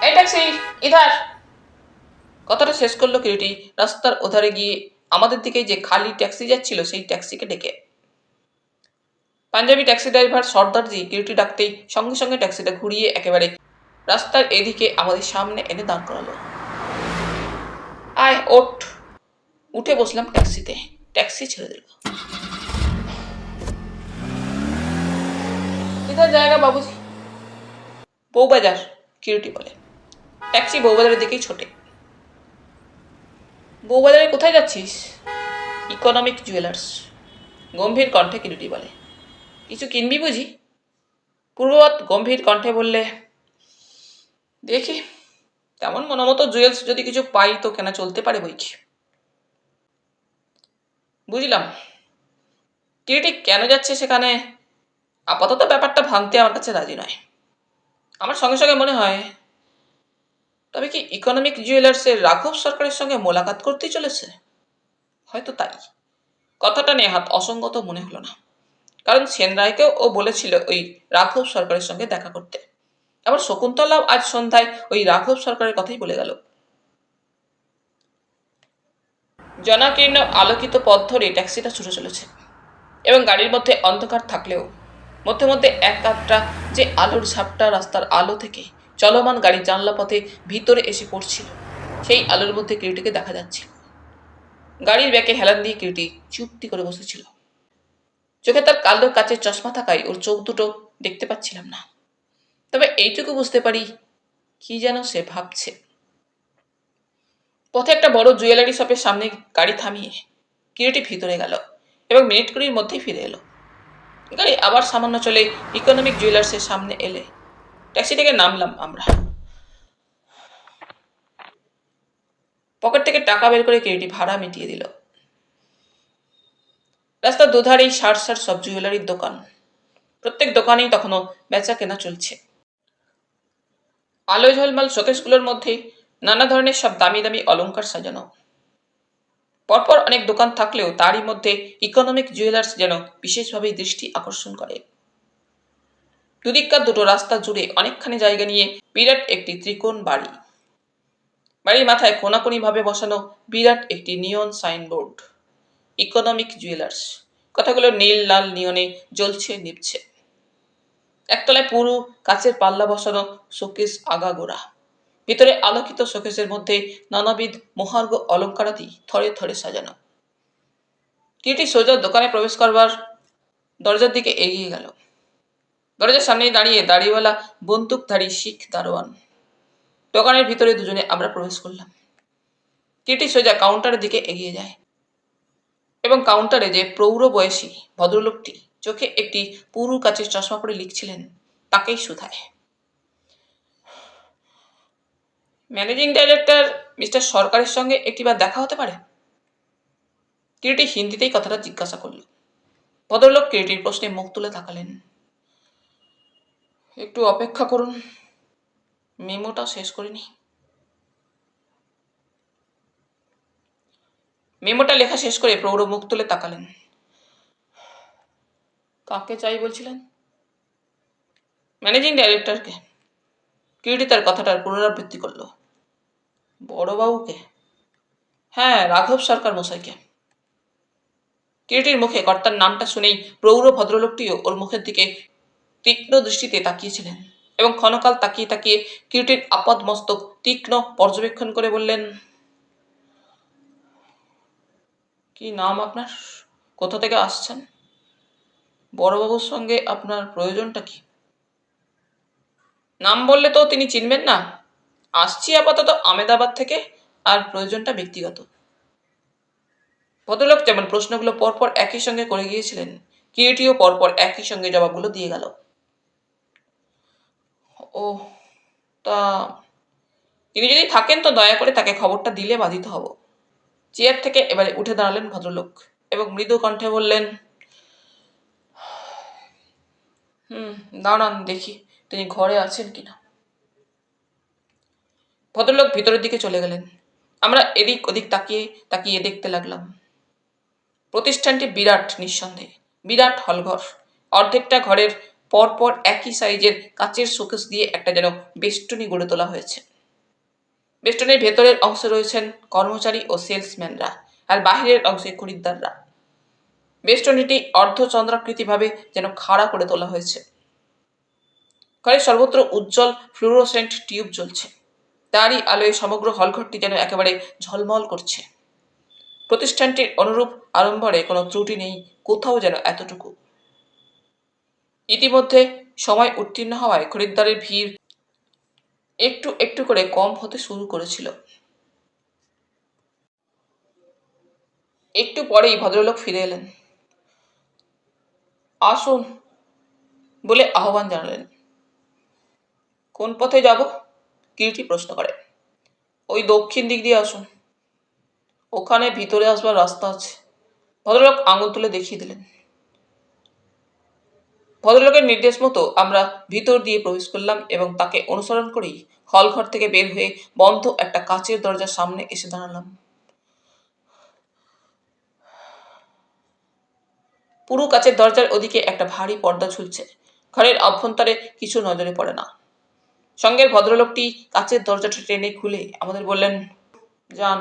এই ট্যাক্সি, ইধার। কথাটা শেষ করলো কিরিটি রাস্তার ওধারে গিয়ে আমাদের দিকে যে খালি ট্যাক্সি যাচ্ছিল সেই ট্যাক্সিকে ডেকে। পাঞ্জাবি ট্যাক্সি ড্রাইভার সর্দারজি কিরিটি ডাকতেই সঙ্গে সঙ্গে ট্যাক্সিটা ঘুরিয়ে একেবারে রাস্তার এদিকে আমাদের সামনে এনে দাঁড় করালো। আয় ওঠ। উঠে বসলাম ট্যাক্সিতে। ট্যাক্সি ছেড়ে দিল। কোথায় জায়গা বাবুজি? বউবাজার, কিরিটি বলে। ট্যাক্সি বউবাজারের দিকেই ছোটে। বউবাজারে কোথায় যাচ্ছিস? ইকোনমিক জুয়েলার্স, গম্ভীর কণ্ঠে কিরিটি বলে। কিছু কিনবি বুঝি? পূর্ববৎ গম্ভীর কণ্ঠে বললে, দেখি, তেমন মনোমতো জুয়েলস যদি কিছু পাই তো কেনা চলতে পারে বই কি। বুঝলাম। কিরিটি কেন যাচ্ছে সেখানে আপাতত ব্যাপারটা ভাঙতে আমার কাছে রাজি নয়। আমার সঙ্গে সঙ্গে মনে হয়, তবে কি ইকোনমিক জুয়েলার্সের রাঘব সরকারের সঙ্গে মোলাকাত করতেই চলেছে? হয়তো তাই। কথাটা নেহাত অসঙ্গত মনে হলো না, কারণ সেন রায়কেও ও বলেছিল ওই রাঘব সরকারের সঙ্গে দেখা করতে। আবার শকুন্তলাও আজ সন্ধ্যায় ওই রাঘব সরকারের কথাই বলে গেল। জনাকীর্ণ আলোকিত পথ ধরে ট্যাক্সিটা ছুটে চলেছে, এবং গাড়ির মধ্যে অন্ধকার থাকলেও মধ্যে মধ্যে এক আধটা যে আলোর ঝাপটা রাস্তার আলো থেকে চলমান গাড়ির জানলা পথে ভিতরে এসে পড়ছিল, সেই আলোর মধ্যে কিরিটিকে দেখা যাচ্ছিল। গাড়ির ব্যাকে হেলান দিয়ে কিরিটি চুপটি করে বসেছিল। চোখে তার কালো কাচের চশমা থাকায় ওর চোখ দুটো দেখতে পাচ্ছিলাম না, তবে এইটুকু বুঝতে পারি কি যেন সে ভাবছে। পথে একটা বড় জুয়েলারি শপের সামনে গাড়ি থামিয়ে কিরিটি ভিতরে গেল এবং মিনিট কুড়ির মধ্যেই ফিরে এলো। গাড়ি আবার সামান্য চলে ইকোনমিক জুয়েলার্সের সামনে এলে ট্যাক্সি থেকে নামলাম আমরা। পকেট থেকে টাকা বের করে কিরিটি ভাড়া মিটিয়ে দিল। রাস্তার দুধারেই সার সার সব জুয়েলারির দোকান। প্রত্যেক দোকানেই তখনও বেচা কেনা চলছে। আলোয় ঝলমাল শোকেসগুলোর মধ্যে নানা ধরনের সব দামি দামি অলংকার সাজানো। পরপর অনেক দোকান থাকলেও তারই মধ্যে ইকোনমিক জুয়েলার্স যেন বিশেষভাবেই দৃষ্টি আকর্ষণ করে। দুদিককার দুটো রাস্তা জুড়ে অনেকখানি জায়গা নিয়ে বিরাট একটি ত্রিকোণ বাড়ি। বাড়ির মাথায় কোনাকুনিভাবে বসানো বিরাট একটি নিয়ন সাইনবোর্ড, ইকোনমিক জুয়েলার্স। কথাগুলো নীল লাল নিয়নে জ্বলছে নিভছে। একতলায় পুরো কাচের পাল্লা বসানো শোকেস আগাগোড়া। ভিতরে আলোকিত শোকেসের মধ্যে নানাবিধ মহার্ঘ অলঙ্কারাদি থরে থরে সাজানো। কিরিটি সোজা দোকানে প্রবেশ করবার দরজার দিকে এগিয়ে গেল। দরজার সামনেই দাঁড়িয়ে দাড়িওয়ালা বন্দুকধারী শিখ দারোয়ান। দোকানের ভিতরে দুজনে আমরা প্রবেশ করলাম। কিরিটি সোজা কাউন্টারের দিকে এগিয়ে যায় এবং কাউন্টারে যে প্রৌঢ় বয়সী ভদ্রলোকটি চোখে একটি পুরু কাচের চশমা পরে লিখছিলেন তাকেই শুধায়। ম্যানেজিং ডাইরেক্টর মিস্টার সরকারের সঙ্গে একটিবার দেখা হতে পারে? কিরিটি হিন্দিতেই কথাটা জিজ্ঞাসা করল। ভদ্রলোক কিরিটির প্রশ্নে মুখ তুলে তাকালেন। একটু অপেক্ষা করুন, মেমোটা শেষ করিনি। মেমোটা লেখা শেষ করে প্রৌঢ় মুখ তুলে তাকালেন। কাকে চাই বলছিলেন? ম্যানেজিং ডাইরেক্টরকে। কিরিটি তার কথাটার পুনরাবৃত্তি করল। বড়বাবুকে। হ্যাঁ, রাঘব সরকার মশাইকে। কিরিটির মুখে কর্তার নামটা শুনেই প্রৌঢ় ভদ্রলোকটিও ওর মুখের দিকে তীক্ষ্ণ দৃষ্টিতে তাকিয়েছিলেন এবং ক্ষণকাল তাকিয়ে তাকিয়ে কিরিটির আপাদমস্তক তীক্ষ্ণ পর্যবেক্ষণ করে বললেন, কি নাম আপনার? কোথা থেকে আসছেন? বড়বাবুর সঙ্গে আপনার প্রয়োজনটা কি? নাম বললে তো তিনি চিনবেন না। আসছি আপাতত আমেদাবাদ থেকে, আর প্রয়োজনটা ব্যক্তিগত। ভদ্রলোক যেমন প্রশ্নগুলো পরপর একই সঙ্গে করে গিয়েছিলেন, কিরিটিও পরপর একই সঙ্গে জবাবগুলো দিয়ে গেল। ও, তা তিনি যদি থাকেন তো দয়া করে তাকে খবরটা দিলে বাধিত হব। চেয়ার থেকে এবারে উঠে দাঁড়ালেন ভদ্রলোক এবং মৃদু কণ্ঠে বললেন, দাঁড়ান দেখি তিনি ঘরে আছেন কিনা। ভদ্রলোক ভিতরের দিকে চলে গেলেন। আমরা এদিক ওদিক তাকিয়ে তাকিয়ে দেখতে লাগলাম। প্রতিষ্ঠানটি বিরাট, নিঃসন্দেহে বিরাট হলঘর। অর্ধেকটা ঘরের পরপর একই সাইজের কাচের শোকেস দিয়ে একটা যেন বেষ্টনী গড়ে তোলা হয়েছে। বেষ্টনীর ভেতরের অংশে রয়েছেন কর্মচারী ও সেলসম্যানরা, আর বাহিরের অংশে খরিদ্দাররা। বেষ্টনীটি অর্ধচন্দ্রাকৃতিভাবে যেন খাড়া করে তোলা হয়েছে। ঘরের সর্বত্র উজ্জ্বল ফ্লুরোসেন্ট টিউব জ্বলছে। তারই আলোয় সমগ্র হলঘরটি যেন একেবারে ঝলমল করছে। প্রতিষ্ঠানটির অনুরূপ আড়ম্বরে কোনো ত্রুটি নেই, কোথাও যেন এতটুকু। ইতিমধ্যে সময় উত্তীর্ণ হওয়ায় খরিদ্দারের ভিড় একটু একটু করে কম হতে শুরু করেছিল। একটু পরেই ভদ্রলোক ফিরে এলেন। আসুন বলে আহ্বান জানালেন। কোন পথে যাব? কিরিটি প্রশ্ন করে। ওই দক্ষিণ দিক দিয়ে আসুন, ওখানে ভিতরে আসবার রাস্তা আছে। ভদ্রলোক আঙুল তুলে দেখিয়ে দিলেন। ভদ্রলোকের নির্দেশ মতো আমরা ভিতর দিয়ে প্রবেশ করলাম এবং তাকে অনুসরণ করেই হলঘর থেকে বের হয়ে বন্ধ একটা কাচের দরজার সামনে এসে দাঁড়ালাম। পুরো কাচের দরজার ওদিকে একটা ভারী পর্দা ঝুলছে। ঘরের অভ্যন্তরে কিছু নজরে পড়ে না। সঙ্গের ভদ্রলোকটি কাচের দরজাটা টেনে খুলে আমাদের বললেন, যান,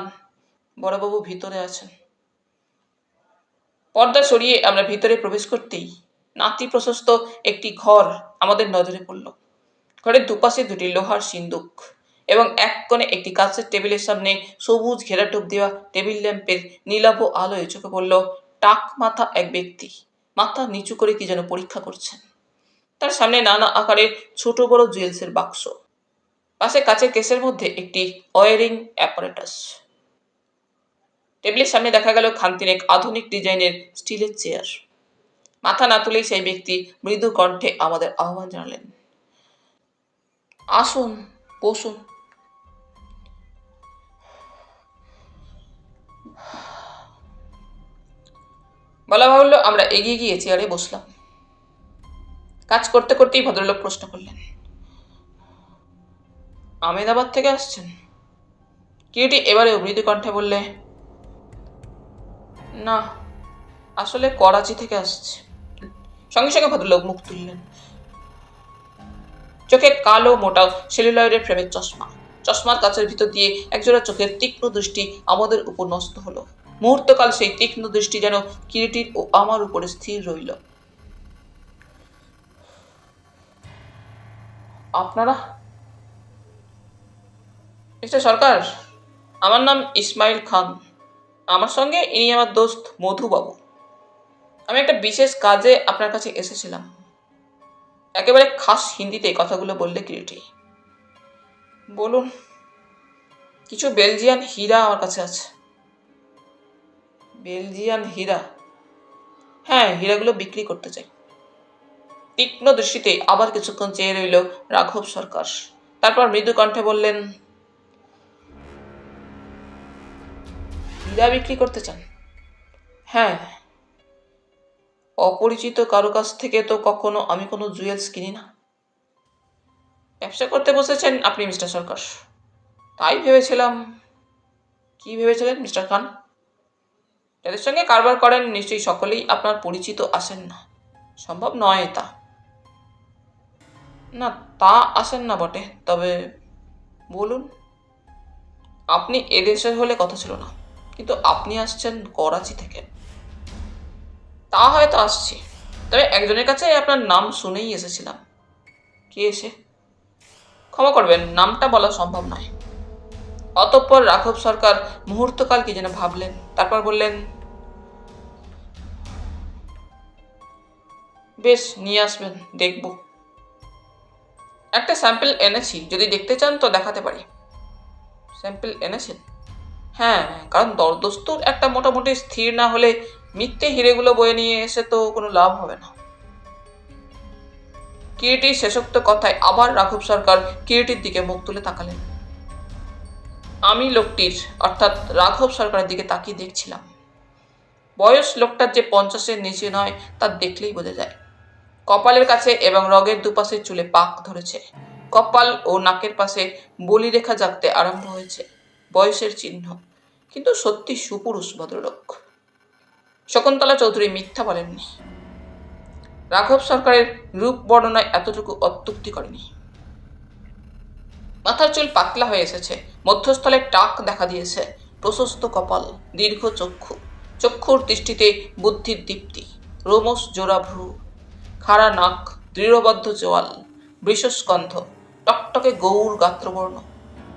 বড়বাবু ভিতরে আছেন। পর্দা সরিয়ে আমরা ভিতরে প্রবেশ করতেই নাতি প্রশস্ত একটি ঘর আমাদের নজরে পড়ল। ঘরের দুপাশে দুটি লোহার সিন্দুক এবং এক কোণে একটি কাচের টেবিলের সামনে সবুজ ঘেরাটোপ দেওয়া টেবিল ল্যাম্পের নীলাভ আলোয় চোখে পড়ল টাক মাথা এক ব্যক্তি মাথা নিচু করে কি যেন পরীক্ষা করছেন। তার সামনে নানা আকারের ছোট বড় জুয়েলসের বাক্স, পাশে কাচের কেসের মধ্যে একটি ওয়ারিং অ্যাপারেটাস। টেবিলের সামনে দেখা গেল খানতিনেক আধুনিক ডিজাইনের স্টিলের চেয়ার। মাথা না তুলেই সেই ব্যক্তি মৃদু কণ্ঠে আমাদের আহ্বান জানালেন, আসুন, বসুন। বলা বাহুল্য আমরা এগিয়ে গিয়ে চেয়ারে বসলাম। কাজ করতে করতেই ভদ্রলোক প্রশ্ন করলেন, আমেদাবাদ থেকে আসছেন? কিরিটি এবারেও মৃদু কণ্ঠে বললে, না, আসলে করাচি থেকে আসছে। সঙ্গে সঙ্গে ভদ্রলোক মুখ তুললেন। চোখে কালো মোটা সেলুলয়েডের ফ্রেমের চশমা। চশমার কাচের ভিতর দিয়ে একজোড়া চোখের তীক্ষ্ণ দৃষ্টি আমাদের উপর ন্যস্ত হলো। মুহূর্তকাল সেই তীক্ষ্ণ দৃষ্টি যেন কিরিটির ও আমার উপরে স্থির রইল। আপনারা? মিস্টার সরকার, আমার নাম ইসমাইল খান। আমার সঙ্গে ইনি আমার দোস্ত মধুবাবু। আমি একটা বিশেষ কাজে আপনার কাছে এসেছিলাম। একেবারে খাস হিন্দিতে কথাগুলো বললে কিরিটি। বলুন। কিছু বেলজিয়ান হীরা আমার কাছে আছে। বেলজিয়ান হীরা? হ্যাঁ, হীরাগুলো বিক্রি করতে চাই। তীক্ষ্ণ দৃষ্টিতে আবার কিছুক্ষণ চেয়ে রইল রাঘব সরকার। তারপর মৃদু কণ্ঠে বললেন, হীরা বিক্রি করতে চান? হ্যাঁ। অপরিচিত কারো কাছ থেকে তো কখনো আমি কোনো জুয়েলস কিনি না। ব্যবসা করতে বসেছেন আপনি মিস্টার সরকার? তাই ভেবেছিলাম। কি ভেবেছিলেন মিস্টার খান? যাদের সঙ্গে কারবার করেন নিশ্চয়ই সকলেই আপনার পরিচিত আসেন না। সম্ভব নয় তা। না, তা আসেন না বটে, তবে বলুন। আপনি এদেশের হলে কথা ছিল না। কিন্তু আপনি আসছেন করাচি থেকে। তা হয়তো আসছি, তবে একজনের কাছে আপনার নাম শুনেই এসেছিলাম। কে এসে? ক্ষমা করবেন, নামটা বলা সম্ভব নয়। অতঃপর রাঘব সরকার মুহূর্তকাল কি যেন ভাবলেন, তারপর বললেন, বেশ, নিয়ে আসবেন, দেখব। একটা স্যাম্পল এনেছি, যদি দেখতে চান তো দেখাতে পারি। স্যাম্পল এনেছেন? হ্যাঁ, কারণ দরদস্তুর একটা মোটামুটি স্থির না হলে মিথ্যে হিরেগুলো বয়ে নিয়ে এসে তো কোনো লাভ হবে না। কিরিটির শেষোক্ত কথায় আবার রাঘব সরকার কিরিটির দিকে মুখ তুলে তাকালেন। আমি লোকটির অর্থাৎ রাঘব সরকারের দিকে তাকিয়ে দেখছিলাম। বয়স লোকটার যে 50-এর নিচে নয় তা দেখলেই বোঝা যায়। কপালের কাছে এবং রগের দুপাশে চুলে পাক ধরেছে। কপাল ও নাকের পাশে বলিরেখা জাগতে আরম্ভ হয়েছে, বয়সের চিহ্ন। কিন্তু সত্যি সুপুরুষ ভদ্রলোক। শকুন্তলা চৌধুরী মিথ্যা বলেননি। রাঘব সরকারের রূপ বর্ণনায় এতটুকু অত্যুক্তি করেনি। মাথার চুল পাতলা হয়ে এসেছে, মধ্যস্থলে টাক দেখা দিয়েছে, প্রশস্ত কপাল, দীর্ঘ চক্ষু, চক্ষুর দৃষ্টিতে বুদ্ধির দীপ্তি, রোমস জোড়া ভ্রু, খাড়া নাক, দৃঢ়বদ্ধ চোয়াল, বৃষস্কন্ধ, টকটকে গৌর গাত্রবর্ণ,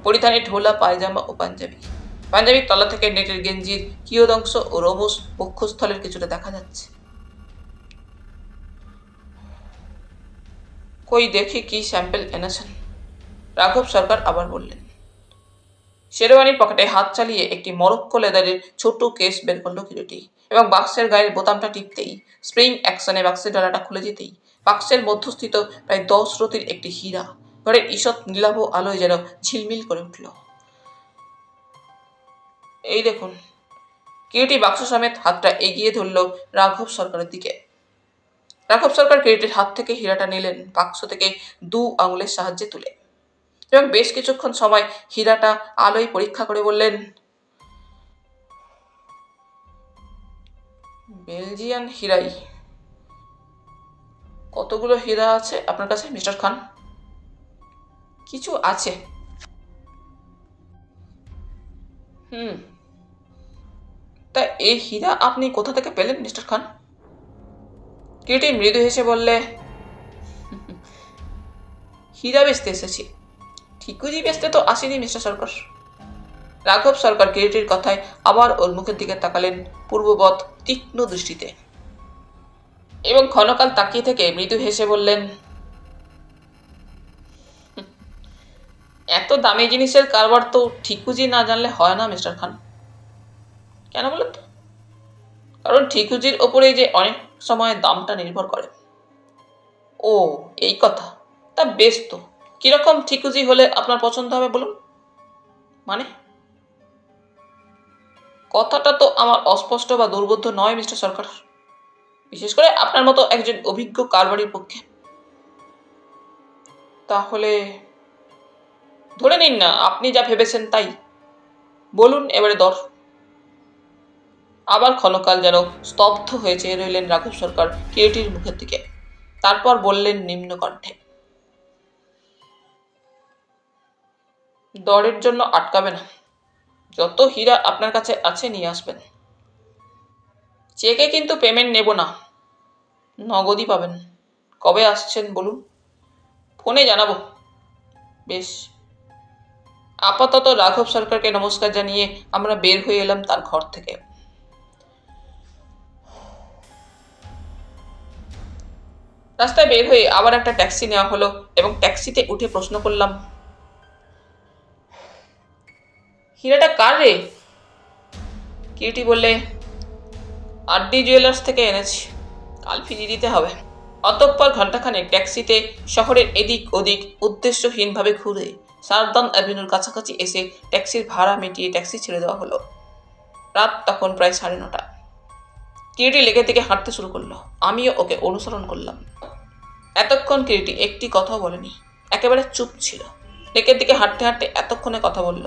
পরিধানে ঢোলা পায়জামা ও পাঞ্জাবি। পাঞ্জাবির তলা থেকে নেটের গেঞ্জির কিয়দংশ ও রোমস বক্ষস্থলের কিছুটা দেখা যাচ্ছে। কই দেখি কি স্যাম্পল এনেছেন? রাঘব সরকার আবার বললেন। শেরওয়ানির পকেটে হাত চালিয়ে একটি মরক্কো লেদারের ছোট কেস বের করল কিরিটি এবং বাক্সের গায়ের বোতামটা টিপতেই, স্প্রিং অ্যাকশনে বাক্সের ডালাটা খুলে যেতেই বাক্সের মধ্যস্থিত প্রায় 10 রতির একটি হীরা ঘরের ঈষৎ নীলাভ আলোয় যেন ঝিলমিল করে উঠল। এই দেখুন। কিরিটি বাক্স সমেত হাতটা এগিয়ে ধরল রাঘব সরকারের দিকে। রাঘব সরকার কিরিটির হাত থেকে হীরাটা নিলেন, বাক্স থেকে 2 আঙুলের সাহায্যে তুলে, এবং বেশ কিছুক্ষণ সময় হীরাটা আলোয় পরীক্ষা করে বললেন, বেলজিয়ান হীরাই। কতগুলো হীরা আছে আপনার কাছে মিস্টার খান? কিছু আছে। তা এই হীরা আপনি কোথা থেকে পেলেন মিস্টার খান? কিরিটি মৃদু হেসে বললে, হীরা বেচতে এসেছি, ঠিকুজি বেচতে তো আসেনি মিস্টার সরকার। রাঘব সরকার কিরিটির কথায় আবার ওর মুখের দিকে তাকালেন পূর্ববৎ তীক্ষ্ণ দৃষ্টিতে এবং ক্ষণকাল তাকিয়ে থেকে মৃদু হেসে বললেন, এত দামি জিনিসের কারবার তো ঠিকুজি না জানলে হয় না মিস্টার খান। কেন বলেন তো? কারণ ঠিকুজির ওপরেই যে অনেক সময় দামটা নির্ভর করে। ও, এই কথা। তা বেশ তো, কিরকম ঠিকুজি হলে আপনার পছন্দ হবে বলুন? মানে? কথাটা তো আমার অস্পষ্ট বা দুর্বোধ্য নয় মিস্টার সরকার, বিশেষ করে আপনার মতো একজন অভিজ্ঞ কারবারির পক্ষে। তাহলে ধরে নিন না আপনি যা ভেবেছেন তাই। বলুন এবারে দর। আবার ক্ষণকাল যেন স্তব্ধ হয়ে চেয়ে রইলেন রাঘব সরকার কিরিটির মুখের দিকে, তারপর বললেন নিম্ন কণ্ঠে, দরের জন্য আটকাবে না, যত হীরা আপনার কাছে আছে নিয়ে আসবেন। চেকে কিন্তু পেমেন্ট নেব না, নগদই পাবেন। কবে আসছেন বলুন? ফোনে জানাবো। বেশ। আপাতত রাঘব সরকারকে নমস্কার জানিয়ে আমরা বের হয়ে এলাম তার ঘর থেকে। রাস্তায় বের হয়ে আবার একটা ট্যাক্সি নেওয়া হলো এবং ট্যাক্সিতে উঠে প্রশ্ন করলাম, হীরাটা কার রে? কিরিটি বললে, আরডি জুয়েলার্স থেকে এনেছি, কাল ফিরিয়ে দিতে হবে। অতঃপর ঘণ্টাখানেক ট্যাক্সিতে শহরের এদিক ওদিক উদ্দেশ্যহীনভাবে ঘুরে সারদান অ্যাভিনিউর কাছাকাছি এসে ট্যাক্সির ভাড়া মিটিয়ে ট্যাক্সি ছেড়ে দেওয়া হলো। রাত তখন প্রায় 9:30। কিরিটি লেগে থেকে হাঁটতে শুরু করলো, আমিও ওকে অনুসরণ করলাম। এতক্ষণ কিরিটি একটি কথাও বলেনি, একেবারে চুপ ছিল। লেকের দিকে হাঁটতে হাঁটতে এতক্ষণে কথা বলল,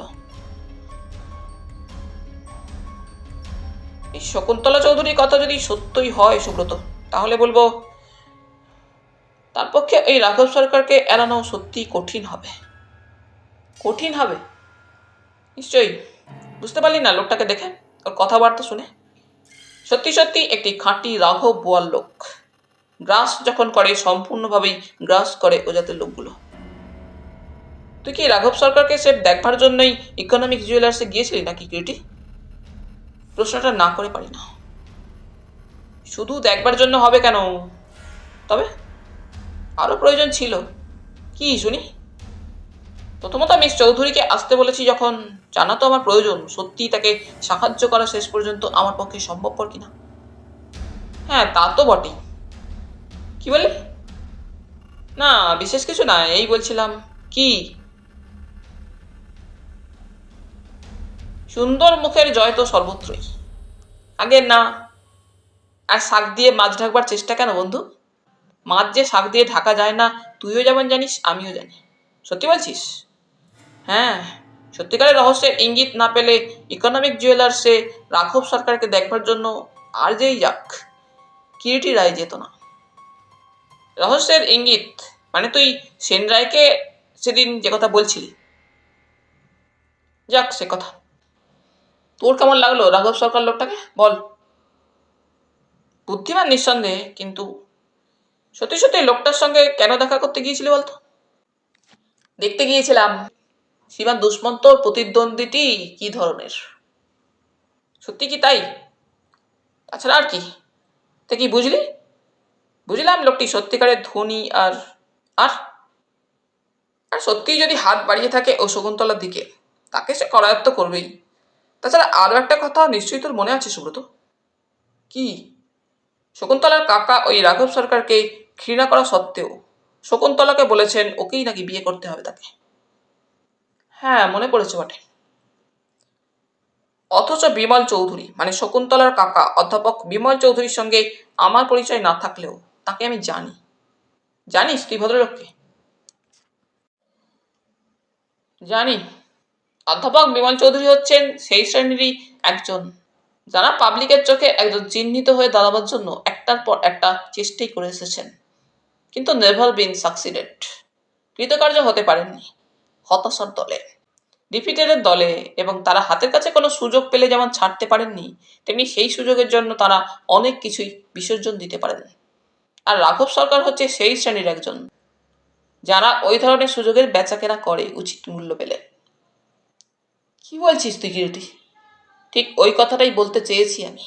এই শকুন্তলা চৌধুরীর কথা যদি সত্যই হয় সুব্রত, তাহলে বলবো তার পক্ষে এই রাঘব সরকারকে এড়ানো সত্যিই কঠিন হবে। কঠিন হবে? নিশ্চয়ই। বুঝতে পারলি না লোকটাকে দেখে? ওর কথাবার্তা শুনে সত্যি সত্যি একটি খাঁটি রাঘব বোয়াল লোক। গ্রাস যখন করে সম্পূর্ণভাবেই গ্রাস করে ও জাতের লোকগুলো। তুই কি রাঘব সরকারকে সে দেখবার জন্যই ইকোনমিক জুয়েলার্সে গিয়েছিলি নাকি কিউটি? প্রশ্নটা না করে পারি না। শুধু দেখবার জন্য হবে কেন? তবে আরও প্রয়োজন ছিল। কি শুনি? প্রথমত মিস চৌধুরীকে আসতে বলেছি যখন, জানা তো আমার প্রয়োজন সত্যিই তাকে সাহায্য করা শেষ পর্যন্ত আমার পক্ষে সম্ভবপর কিনা। হ্যাঁ, তা তো বটেই। কি বলে? না, বিশেষ কিছু না, এই বলছিলাম। কি? সুন্দর মুখের জয় তো সর্বত্রই। আগে না। আর শাক দিয়ে মাছ ঢাকবার চেষ্টা কেন বন্ধু? মাছ যে শাক দিয়ে ঢাকা যায় না, তুইও যেমন জানিস আমিও জানি। সত্যি বলছিস? হ্যাঁ, সত্যিকারের রহস্যের ইঙ্গিত না পেলে ইকোনমিক জুয়েলার্সে রাঘব সরকারকে দেখবার জন্য আর যেই যাক, কিরিটি রায় যেত না। রহস্যের ইঙ্গিত মানে তুই সেন রায়কে সেদিন যে কথা বলছিলি। যাক সে কথা। তোর কেমন লাগলো রাঘব সরকার লোকটাকে বল? বুদ্ধিমান নিঃসন্দেহে, কিন্তু সত্যি সত্যি লোকটার সঙ্গে কেন দেখা করতে গিয়েছিলি বলতো? দেখতে গিয়েছিলাম সীমা দুষ্মন্তর প্রতিদ্বন্দ্বীটি কি ধরনের। সত্যি কি তাই? তাছাড়া আর কি? তা কি বুঝলি? বুঝলাম লোকটি সত্যিকারের ধনী আর আর আর সত্যিই যদি হাত বাড়িয়ে থাকে ও শকুন্তলার দিকে, তাকে সে করায়ত্ত করবেই। তাছাড়া আরও একটা কথা নিশ্চয়ই তোর মনে আছে সুব্রত। কি? শকুন্তলার কাকা ওই রাঘব সরকারকে ঘৃণা করা সত্ত্বেও শকুন্তলাকে বলেছেন ওকেই নাকি বিয়ে করতে হবে তাকে। হ্যাঁ, মনে পড়েছে বটে। অথচ বিমল চৌধুরী মানে শকুন্তলার কাকা অধ্যাপক বিমল চৌধুরীর সঙ্গে আমার পরিচয় না থাকলেও তাকে আমি জানি। জানিস তুই ভদ্রলোককে? জানি। অধ্যাপক বিমল চৌধুরী হচ্ছেন সেই শ্রেণীরই একজন যারা পাবলিকের চোখে একজন চিহ্নিত হয়ে দাঁড়াবার জন্য একটার পর একটা চেষ্টাই করে এসেছেন, কিন্তু নেভার বিন সাকসিডেড। কৃতকার্য হতে পারেননি। হতাশার দলে, ডিফিটেডের দলে, এবং তারা হাতের কাছে কোনো সুযোগ পেলে যেমন ছাড়তে পারেননি, তেমনি সেই সুযোগের জন্য তারা অনেক কিছুই বিসর্জন দিতে পারেন। আর রাঘব সরকার হচ্ছে সেই শ্রেণীর একজন যারা ওই ধরনের সুযোগের বেচাকেনা করে উচিত মূল্য পেলে। কি বলছিস তুই কিরটি? ঠিক ওই কথাটাই বলতে চেয়েছি আমি।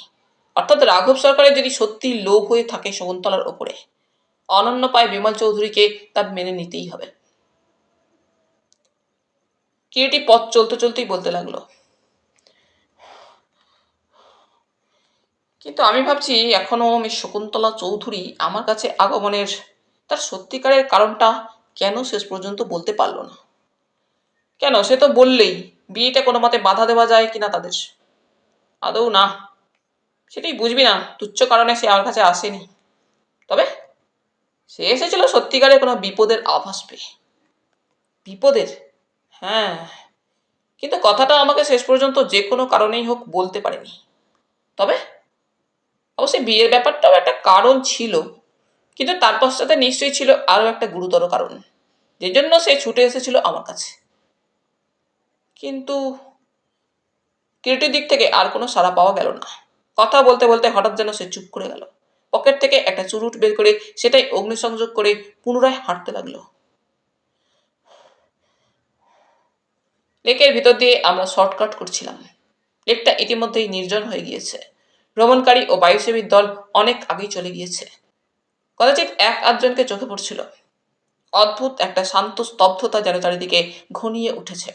অর্থাৎ রাঘব সরকারের যদি সত্যি লোভ হয়ে থাকে শকুন্তলার ওপরে, অনন্য পায় বিমল চৌধুরীকে তা মেনে নিতেই হবে। কিরটি পথ চলতে চলতেই বলতে লাগলো, কিন্তু আমি ভাবছি এখনো মিস শকুন্তলা চৌধুরী আমার কাছে আগমনের তার সত্যিকারের কারণটা কেন শেষ পর্যন্ত বলতে পারলো না। কেন, সে তো বললেই বিয়েটা কোনো মতে বাধা দেওয়া যায় কিনা তাদের। আদৌ না, সেটাই বুঝবি না। তুচ্ছ কারণে সে আমার কাছে আসেনি। তবে সে এসেছিল সত্যিকারের কোনো বিপদের আভাস পেয়ে। বিপদের? হ্যাঁ, কিন্তু কথাটা আমাকে শেষ পর্যন্ত যে কোনো কারণেই হোক বলতে পারেনি। তবে অবশ্যই বিয়ের ব্যাপারটাও একটা কারণ ছিল, কিন্তু তার পশ্চাতে নিশ্চয়ই ছিল আরও একটা গুরুতর কারণ, যে জন্য সে ছুটে এসেছিল আমার কাছে। কিন্তু কিরটির দিক থেকে আর কোনো সাড়া পাওয়া গেল না। কথা বলতে বলতে হঠাৎ যেন সে চুপ করে গেল। পকেট থেকে একটা চুরুট বের করে সেটাই অগ্নিসংযোগ করে পুনরায় হাঁটতে লাগলো। লেকের ভিতর দিয়ে আমরা শর্টকাট করছিলাম। লেকটা ইতিমধ্যেই নির্জন হয়ে গিয়েছে। ভ্রমণকারী ও বায়ুসেবীর দল অনেক আগেই চলে গিয়েছে। কদাচিৎ এক আধজনকে চোখে পড়ছিল। অদ্ভুত একটা শান্ত স্তব্ধতা যেন চারিদিকে ঘনিয়ে উঠেছে।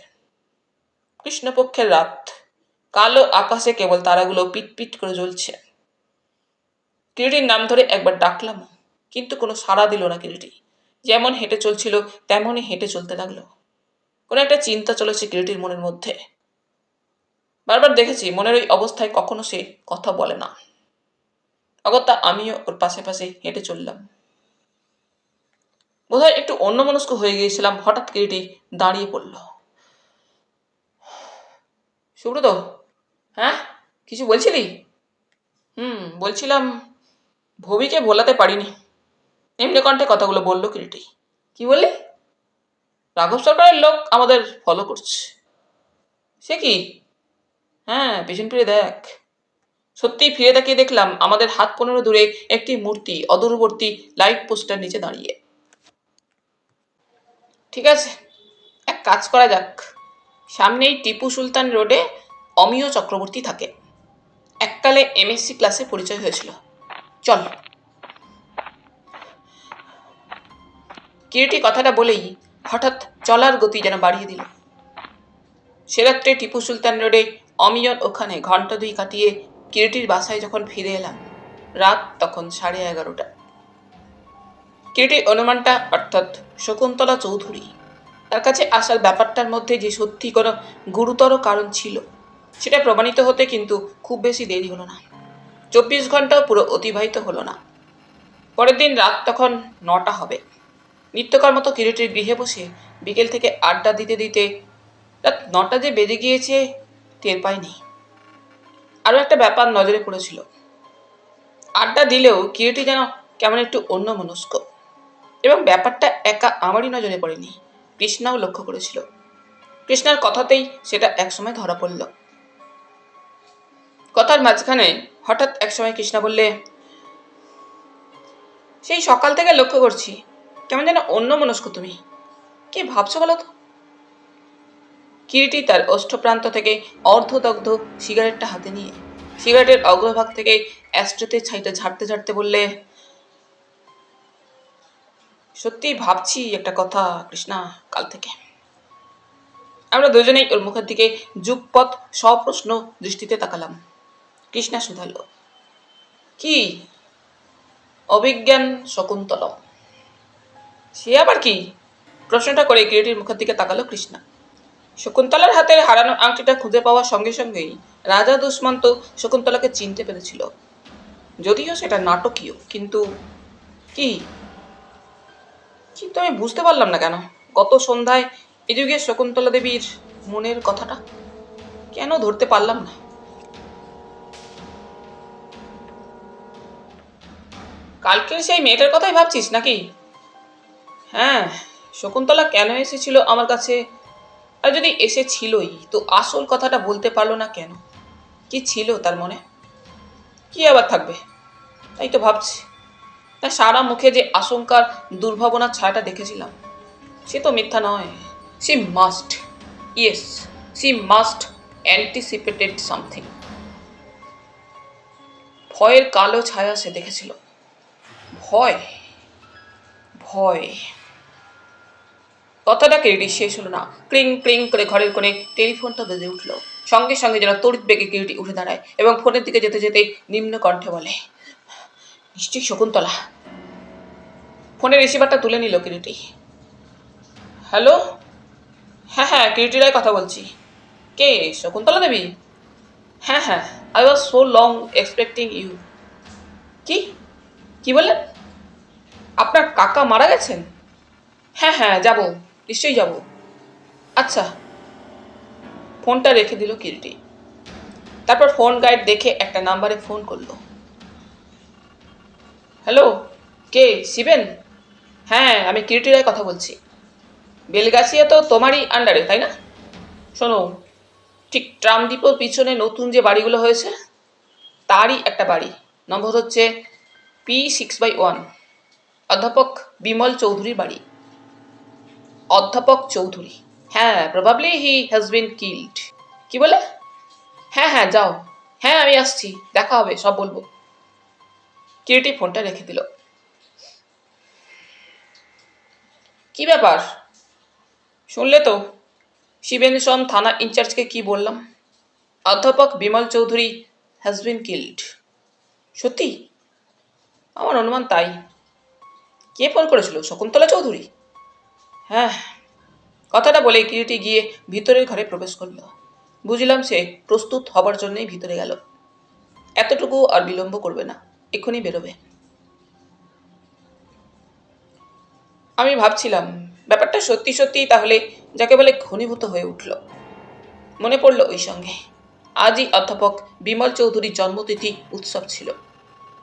কৃষ্ণপক্ষের রাত, কালো আকাশে কেবল তারাগুলো পিটপিট করে জ্বলছে। কিরিটির নাম ধরে একবার ডাকলাম, কিন্তু কোনো সাড়া দিল না কিরিটি। যেমন হেঁটে চলছিল তেমনই হেঁটে চলতে লাগলো। কোনো একটা চিন্তা চলেছে কিরিটির মনের মধ্যে। বারবার দেখেছি মনের ওই অবস্থায় কখনো সে কথা বলে না। অগত্যা আমিও ওর পাশে পাশে হেঁটে চললাম। বোধহয় একটু অন্যমনস্ক হয়ে গিয়েছিলাম। হঠাৎ কিরিটি দাঁড়িয়ে পড়ল। সুব্রত? হ্যাঁ, কিছু বলছিলি? বলছিলাম ভবিকে ভোলাতে পারিনি। এমনি কণ্ঠে কথাগুলো বলল কিরিটি। কি বললি? রাঘব সরকারের লোক আমাদের ফলো করছে। সে কি? হ্যাঁ, পেছন ফিরে দেখ। সত্যিই ফিরে তাকিয়ে দেখলাম আমাদের হাত 15 দূরে একটি মূর্তি অদূরবর্তী লাইট পোস্টার নিচে দাঁড়িয়ে। ঠিক আছে, এক কাজ করা যাক। সামনেই টিপু সুলতান রোডে অমিয় চক্রবর্তী থাকে। এককালে এমএসসি ক্লাসে পরিচয় হয়েছিল। চল। কিরিটি কথাটা বলেই হঠাৎ চলার গতি যেন বাড়িয়ে দিল। সে রাত্রে টিপু সুলতান রোডে অমিয়র ওখানে ঘন্টা 2 কাটিয়ে কিরিটির বাসায় যখন ফিরে এলাম, রাত তখন 11:30। কিরিটির অনুমানটা, অর্থাৎ শকুন্তলা চৌধুরী তার কাছে আসার ব্যাপারটার মধ্যে যে সত্যি কোনো গুরুতর কারণ ছিল, সেটা প্রমাণিত হতে কিন্তু খুব বেশি দেরি হলো না। 24 ঘন্টাও পুরো অতিবাহিত হলো না। পরের দিন রাত তখন 9টা হবে। নিত্যকার মতো কিরিটির গৃহে বসে বিকেল থেকে আড্ডা দিতে দিতে রাত 9টা যে বেজে গিয়েছে টের পাইনি। আরও একটা ব্যাপার নজরে পড়েছিল। আড্ডা দিলেও কিরিটি যেন কেমন একটু অন্যমনস্ক, এবং ব্যাপারটা একা আমারই নজরে পড়েনি, কৃষ্ণাও লক্ষ্য করেছিল। কৃষ্ণার কথাতেই সেটা একসময় ধরা পড়ল। কথার মাঝখানে হঠাৎ একসময় কৃষ্ণা বললে, সেই সকাল থেকে লক্ষ্য করছি কেমন যেন অন্যমনস্ক তুমি। কি ভাবছো বলো তো? কিরিটি তার ওষ্ঠপ্রান্ত থেকে অর্ধদগ্ধ সিগারেটটা হাতে নিয়ে সিগারেটের অগ্রভাগ থেকে অ্যাস্ট্রেতে ছাইটা ঝাড়তে ঝাড়তে বললে, সত্যি ভাবছি একটা কথা কৃষ্ণা, কাল থেকে। আমরা দুজনেই ওর মুখের দিকে যুগপৎ সপ্রশ্ন দৃষ্টিতে তাকালাম। কৃষ্ণা শুধালো, কি? অভিজ্ঞান শকুন্তলম। সে আবার কি? প্রশ্নটা করে কিরিটির মুখের দিকে তাকালো কৃষ্ণা। শকুন্তলার হাতের হারানো আংটিটা খুঁজে পাওয়ার সঙ্গে সঙ্গেই রাজা দুষ্মন্ত শকুন্তলাকে চিনতে পেরেছিল। যদিও সেটা নাটকীয়, কিন্তু কি কিন্তু আমি বুঝতে পারলাম না কেন গত সন্ধ্যায় এ যুগে শকুন্তলা দেবীর মনের কথাটা কেন ধরতে পারলাম না। কালকের সেই মেয়েটার কথাই ভাবছিস নাকি? হ্যাঁ, শকুন্তলা কেন এসেছিল আমার কাছে, আর যদি এসেছিলই তো আসল কথাটা বলতে পারলো না কেন? কি ছিল তার মনে? কি আবার থাকবে, তাই তো ভাবছি। তার সারা মুখে যে আশঙ্কার দুর্ভাবনার ছায়াটা দেখেছিলাম, সে তো মিথ্যা নয়। She must, yes, she must anticipated something. ভয়ের কালো ছায়া সে দেখেছিল। ভয়, ভয়। কথাটা কিরিটি শেষ হলো না। ক্লিং ক্লিং করে ঘরের কোণে টেলিফোনটা বেজে উঠল। সঙ্গে সঙ্গে যেন তড়িৎ বেগে কিরিটি উঠে দাঁড়ায় এবং ফোনের দিকে যেতে যেতে নিম্ন কণ্ঠে বলে, নিশ্চয়ই শকুন্তলা। ফোনের রিসিভারটা তুলে নিল কিরিটি। হ্যালো, হ্যাঁ হ্যাঁ, কিরিটি রায় কথা বলছি। কে? শকুন্তলা দেবী? হ্যাঁ হ্যাঁ, I was so long expecting you. কি কি বললেন? আপনার কাকা মারা গেছেন? হ্যাঁ হ্যাঁ, যাব, নিশ্চয়ই যাব। আচ্ছা। ফোনটা রেখে দিল কিরিটি। তারপর ফোন গাইড দেখে একটা নাম্বারে ফোন করলো। হ্যালো, কে? শিবেন? হ্যাঁ, আমি কিরিটি রায় কথা বলছি। বেলগাছিয়া তো তোমারই আন্ডারে, তাই না? শোনো, ঠিক ট্রাম ডিপোর পিছনে নতুন যে বাড়িগুলো হয়েছে, তারই একটা বাড়ি, নম্বর হচ্ছে P6/1, অধ্যাপক বিমল চৌধুরীর বাড়ি। অধ্যাপক চৌধুরী? হ্যাঁ, probably he has been killed. কি বলে? হ্যাঁ হ্যাঁ, যাও। হ্যাঁ, আমি আসছি, দেখা হবে, সব বলবো। কিরিটি ফোনটা রেখে দিল। কি ব্যাপার? শুনলে তো শিবেনসন থানা ইনচার্জকে কি বললাম? অধ্যাপক Bimal Chowdhury has been killed. সত্যি? আমার অনুমান তাই। কে ফোন করেছিল? শকুন্তলা চৌধুরী? হ্যাঁ। কথাটা বলে কিরিটি গিয়ে ভিতরের ঘরে প্রবেশ করল। বুঝলাম সে প্রস্তুত হবার জন্যই ভিতরে গেল। এতটুকু আর বিলম্ব করবে না, এক্ষুনি বেরোবে। আমি ভাবছিলাম ব্যাপারটা সত্যি সত্যি তাহলে যাকে বলে ঘনীভূত হয়ে উঠল। মনে পড়ল ওই সঙ্গে আজই অধ্যাপক বিমল চৌধুরীর জন্মতিথি উৎসব ছিল।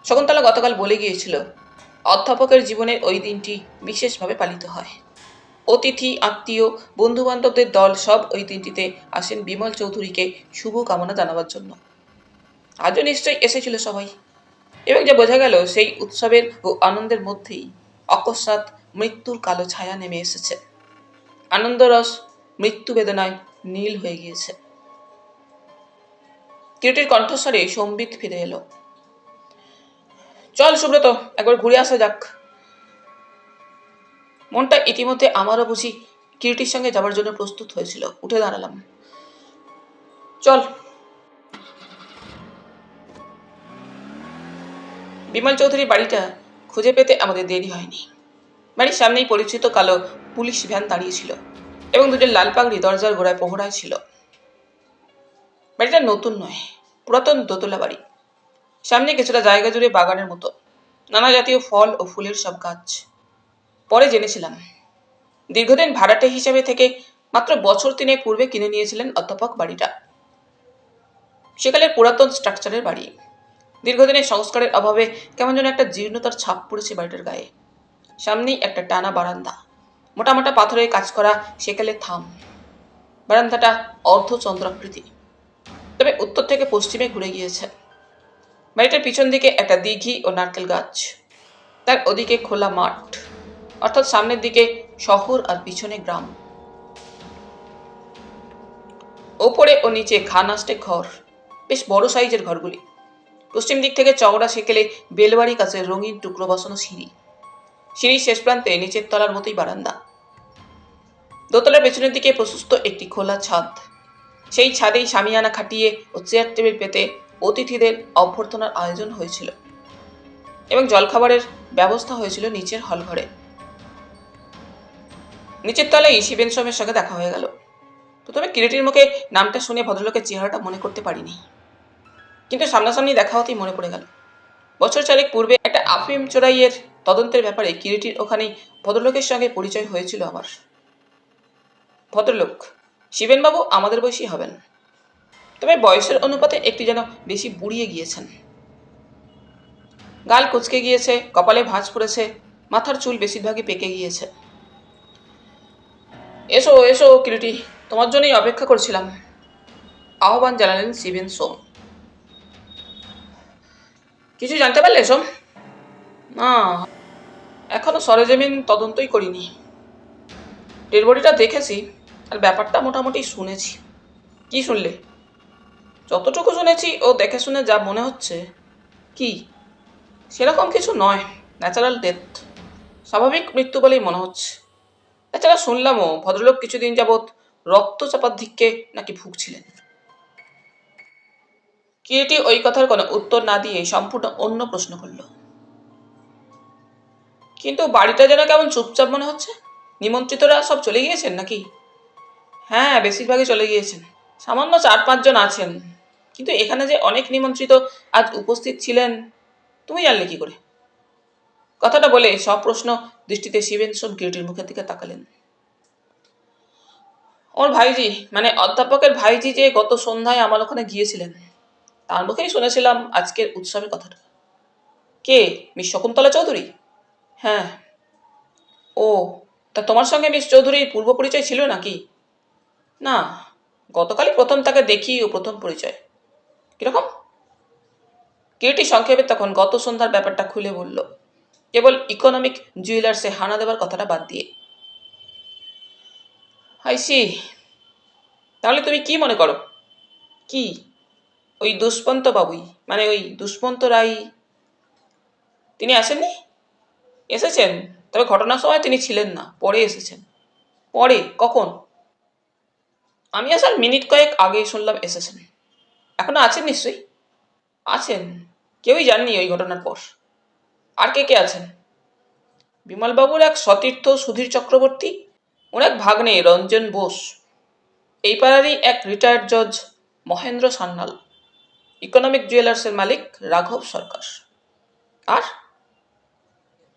শকুন্তলা গতকাল বলে গিয়েছিল অধ্যাপকের জীবনের ওই দিনটি বিশেষভাবে পালিত হয়। অতিথি, আত্মীয়, বন্ধুবান্ধবদের দল সব ওই দিনটিতে আসেন বিমল চৌধুরীকে শুভ কামনা জানাবার জন্য। আজও নিশ্চয়ই এসেছিল সবাই, এবং যা বোঝা গেল সেই উৎসবের ও আনন্দের মধ্যেই অকস্মাৎ মৃত্যুর কালো ছায়া নেমে এসেছে। আনন্দরস মৃত্যু বেদনায় নীল হয়ে গিয়েছে। কিরীটির কণ্ঠস্বরে সম্বিত ফিরে এলো। চল সুব্রত, একবার ঘুরে আসা যাক। মনটা ইতিমধ্যে আমারও বুঝি কিরীটির সঙ্গে যাবার জন্য প্রস্তুত হয়েছিল। উঠে দাঁড়ালাম। চল। বিমল চৌধুরীর বাড়িটা খুঁজে পেতে আমাদের দেরি হয়নি। বাড়ির সামনেই পরিচিত কালো পুলিশ ভ্যান দাঁড়িয়েছিল এবং দুজন লাল পাগড়ি দরজার গোড়ায় প্রহরায় ছিল। বাড়িটা নতুন নয়, পুরাতন দোতলা বাড়ি। সামনে কিছুটা জায়গা জুড়ে বাগানের মতো, নানা জাতীয় ফল ও ফুলের সব গাছ। পরে জেনেছিলাম দীর্ঘদিন ভাড়াটে হিসেবে থেকে মাত্র বছর 3 পূর্বে কিনে নিয়েছিলেন অধ্যাপক বাড়িটা। সেকালের পুরাতন স্ট্রাকচারের বাড়ি। দীর্ঘদিনের সংস্কারের অভাবে কেমন যেন একটা জীর্ণতার ছাপ পড়েছে বাড়িটার গায়ে। সামনেই একটা টানা বারান্দা, মোটা মোটা পাথরের কাজ করা সেকালের থাম। বারান্দাটা অর্ধচন্দ্রাকৃতি, তবে উত্তর থেকে পশ্চিমে ঘুরে গিয়েছে। বাড়িটার পিছন দিকে একটা দিঘি ও নারকেল গাছ, তার ওদিকে খোলা মাঠ, অর্থাৎ সামনের দিকে শহর আর পিছনে গ্রাম। ওপরে ও নিচে খানাস্টে ঘর, বেশ বড় সাইজের ঘরগুলি। পশ্চিম দিক থেকে চওড়া সেকেলে বেলবাড়ি কাছের রঙিন টুকরো বসানো সিঁড়ি। সিঁড়ির শেষ প্রান্তে নিচের তলার মতোই বারান্দা। দোতলার পেছনের দিকে প্রশস্ত একটি খোলা ছাদ। সেই ছাদেই শামিয়ানা খাটিয়ে ও চেয়ার টেবিল পেতে অতিথিদের অভ্যর্থনার আয়োজন হয়েছিল এবং জলখাবারের ব্যবস্থা হয়েছিল নিচের হলঘরে। নিচের তলায় শিবেন সোমের সঙ্গে দেখা হয়ে গেল। প্রথমে কিরীটির মুখে নামটা শুনে ভদ্রলোকের চেহারাটা মনে করতে পারিনি, কিন্তু সামনাসামনি দেখা হতেই মনে পড়ে গেল। বছর 4 পূর্বে একটা আফিম চোরাইয়ের তদন্তের ব্যাপারে কিরীটির ওখানেই ভদ্রলোকের সঙ্গে পরিচয় হয়েছিল আমার। ভদ্রলোক শিবেনবাবু আমাদের বয়সী হবেন, তবে বয়সের অনুপাতে একটি যেন বেশি বুড়িয়ে গিয়েছেন। গাল কুচকে গিয়েছে, কপালে ভাঁজ পড়েছে, মাথার চুল বেশিরভাগই পেকে গিয়েছে। এসো এসো কিরীটি, তোমার জন্যই অপেক্ষা করছিলাম, আহ্বান জানালেন শিবেন সোম। কিছু জানতে পারলে সোম? না, এখনো সরেজমিন তদন্তই করিনি। ডেড বডিটা দেখেছি আর ব্যাপারটা মোটামুটি শুনেছি। কি শুনলে? যতটুকু শুনেছি ও দেখে শুনে যা মনে হচ্ছে, কি সেরকম কিছু নয়, ন্যাচারাল ডেথ, স্বাভাবিক মৃত্যু বলেই মনে হচ্ছে। এছাড়া শুনলামও ভদ্রলোক কিছুদিন যাবৎ রক্তচাপার ধিক্যে নাকি ভুগছিলেন। কিরীটি ওই কথার কোনো উত্তর না দিয়ে সম্পূর্ণ অন্য প্রশ্ন করল। কিন্তু বাড়িটা যেন কেমন চুপচাপ মনে হচ্ছে। নিমন্ত্রিতরা সব চলে গিয়েছেন নাকি? হ্যাঁ, বেশিরভাগই চলে গিয়েছেন। সামান্য 4-5 জন আছেন, কিন্তু এখানে যে অনেক নিমন্ত্রিত আজ উপস্থিত ছিলেন তুমি জানলে কি করে? কথাটা বলে সব প্রশ্ন দৃষ্টিতে শিবেন সোম কিরীটির মুখের দিকে তাকালেন। ওর ভাইজি, মানে অধ্যাপকের ভাইজি যে গত সন্ধ্যায় আমার ওখানে গিয়েছিলেন, তার মুখেই শুনেছিলাম আজকের উৎসবের কথাটা। কে? মিস শকুন্তলা চৌধুরী? হ্যাঁ। ও, তা তোমার সঙ্গে মিস চৌধুরীর পূর্ব পরিচয় ছিল নাকি? না, গতকালই প্রথম তাকে দেখি ও প্রথম পরিচয়। কিরকম? কিরীটি সংক্ষেপে তখন গত সন্ধ্যার ব্যাপারটা খুলে বলল, কেবল ইকোনমিক জুয়েলার্সে হানা দেবার কথাটা বাদ দিয়ে। আইসি, তাহলে তুমি কি মনে করো? কি? ওই দুষ্মন্ত বাবুই, মানে ওই দুষ্মন্ত রায়, তিনি আসেননি? এসেছেন, তবে ঘটনার সময় তিনি ছিলেন না, পরে এসেছেন। পরে? কখন? আমি আসার মিনিট কয়েক আগেই শুনলাম এসেছেন। এখনো আছেন নিশ্চয়ই? আছেন, কেউই জাননি ওই ঘটনার পর। আর কে কে আছেন? বিমলবাবুর এক সতীর্থ সুধীর চক্রবর্তী, ওর এক ভাগ্নে রঞ্জন বোস, এই পাড়ারই এক রিটায়ার্ড জজ মহেন্দ্র সান্যাল, ইকোনমিক জুয়েলার্সের মালিক রাঘব সরকার। আর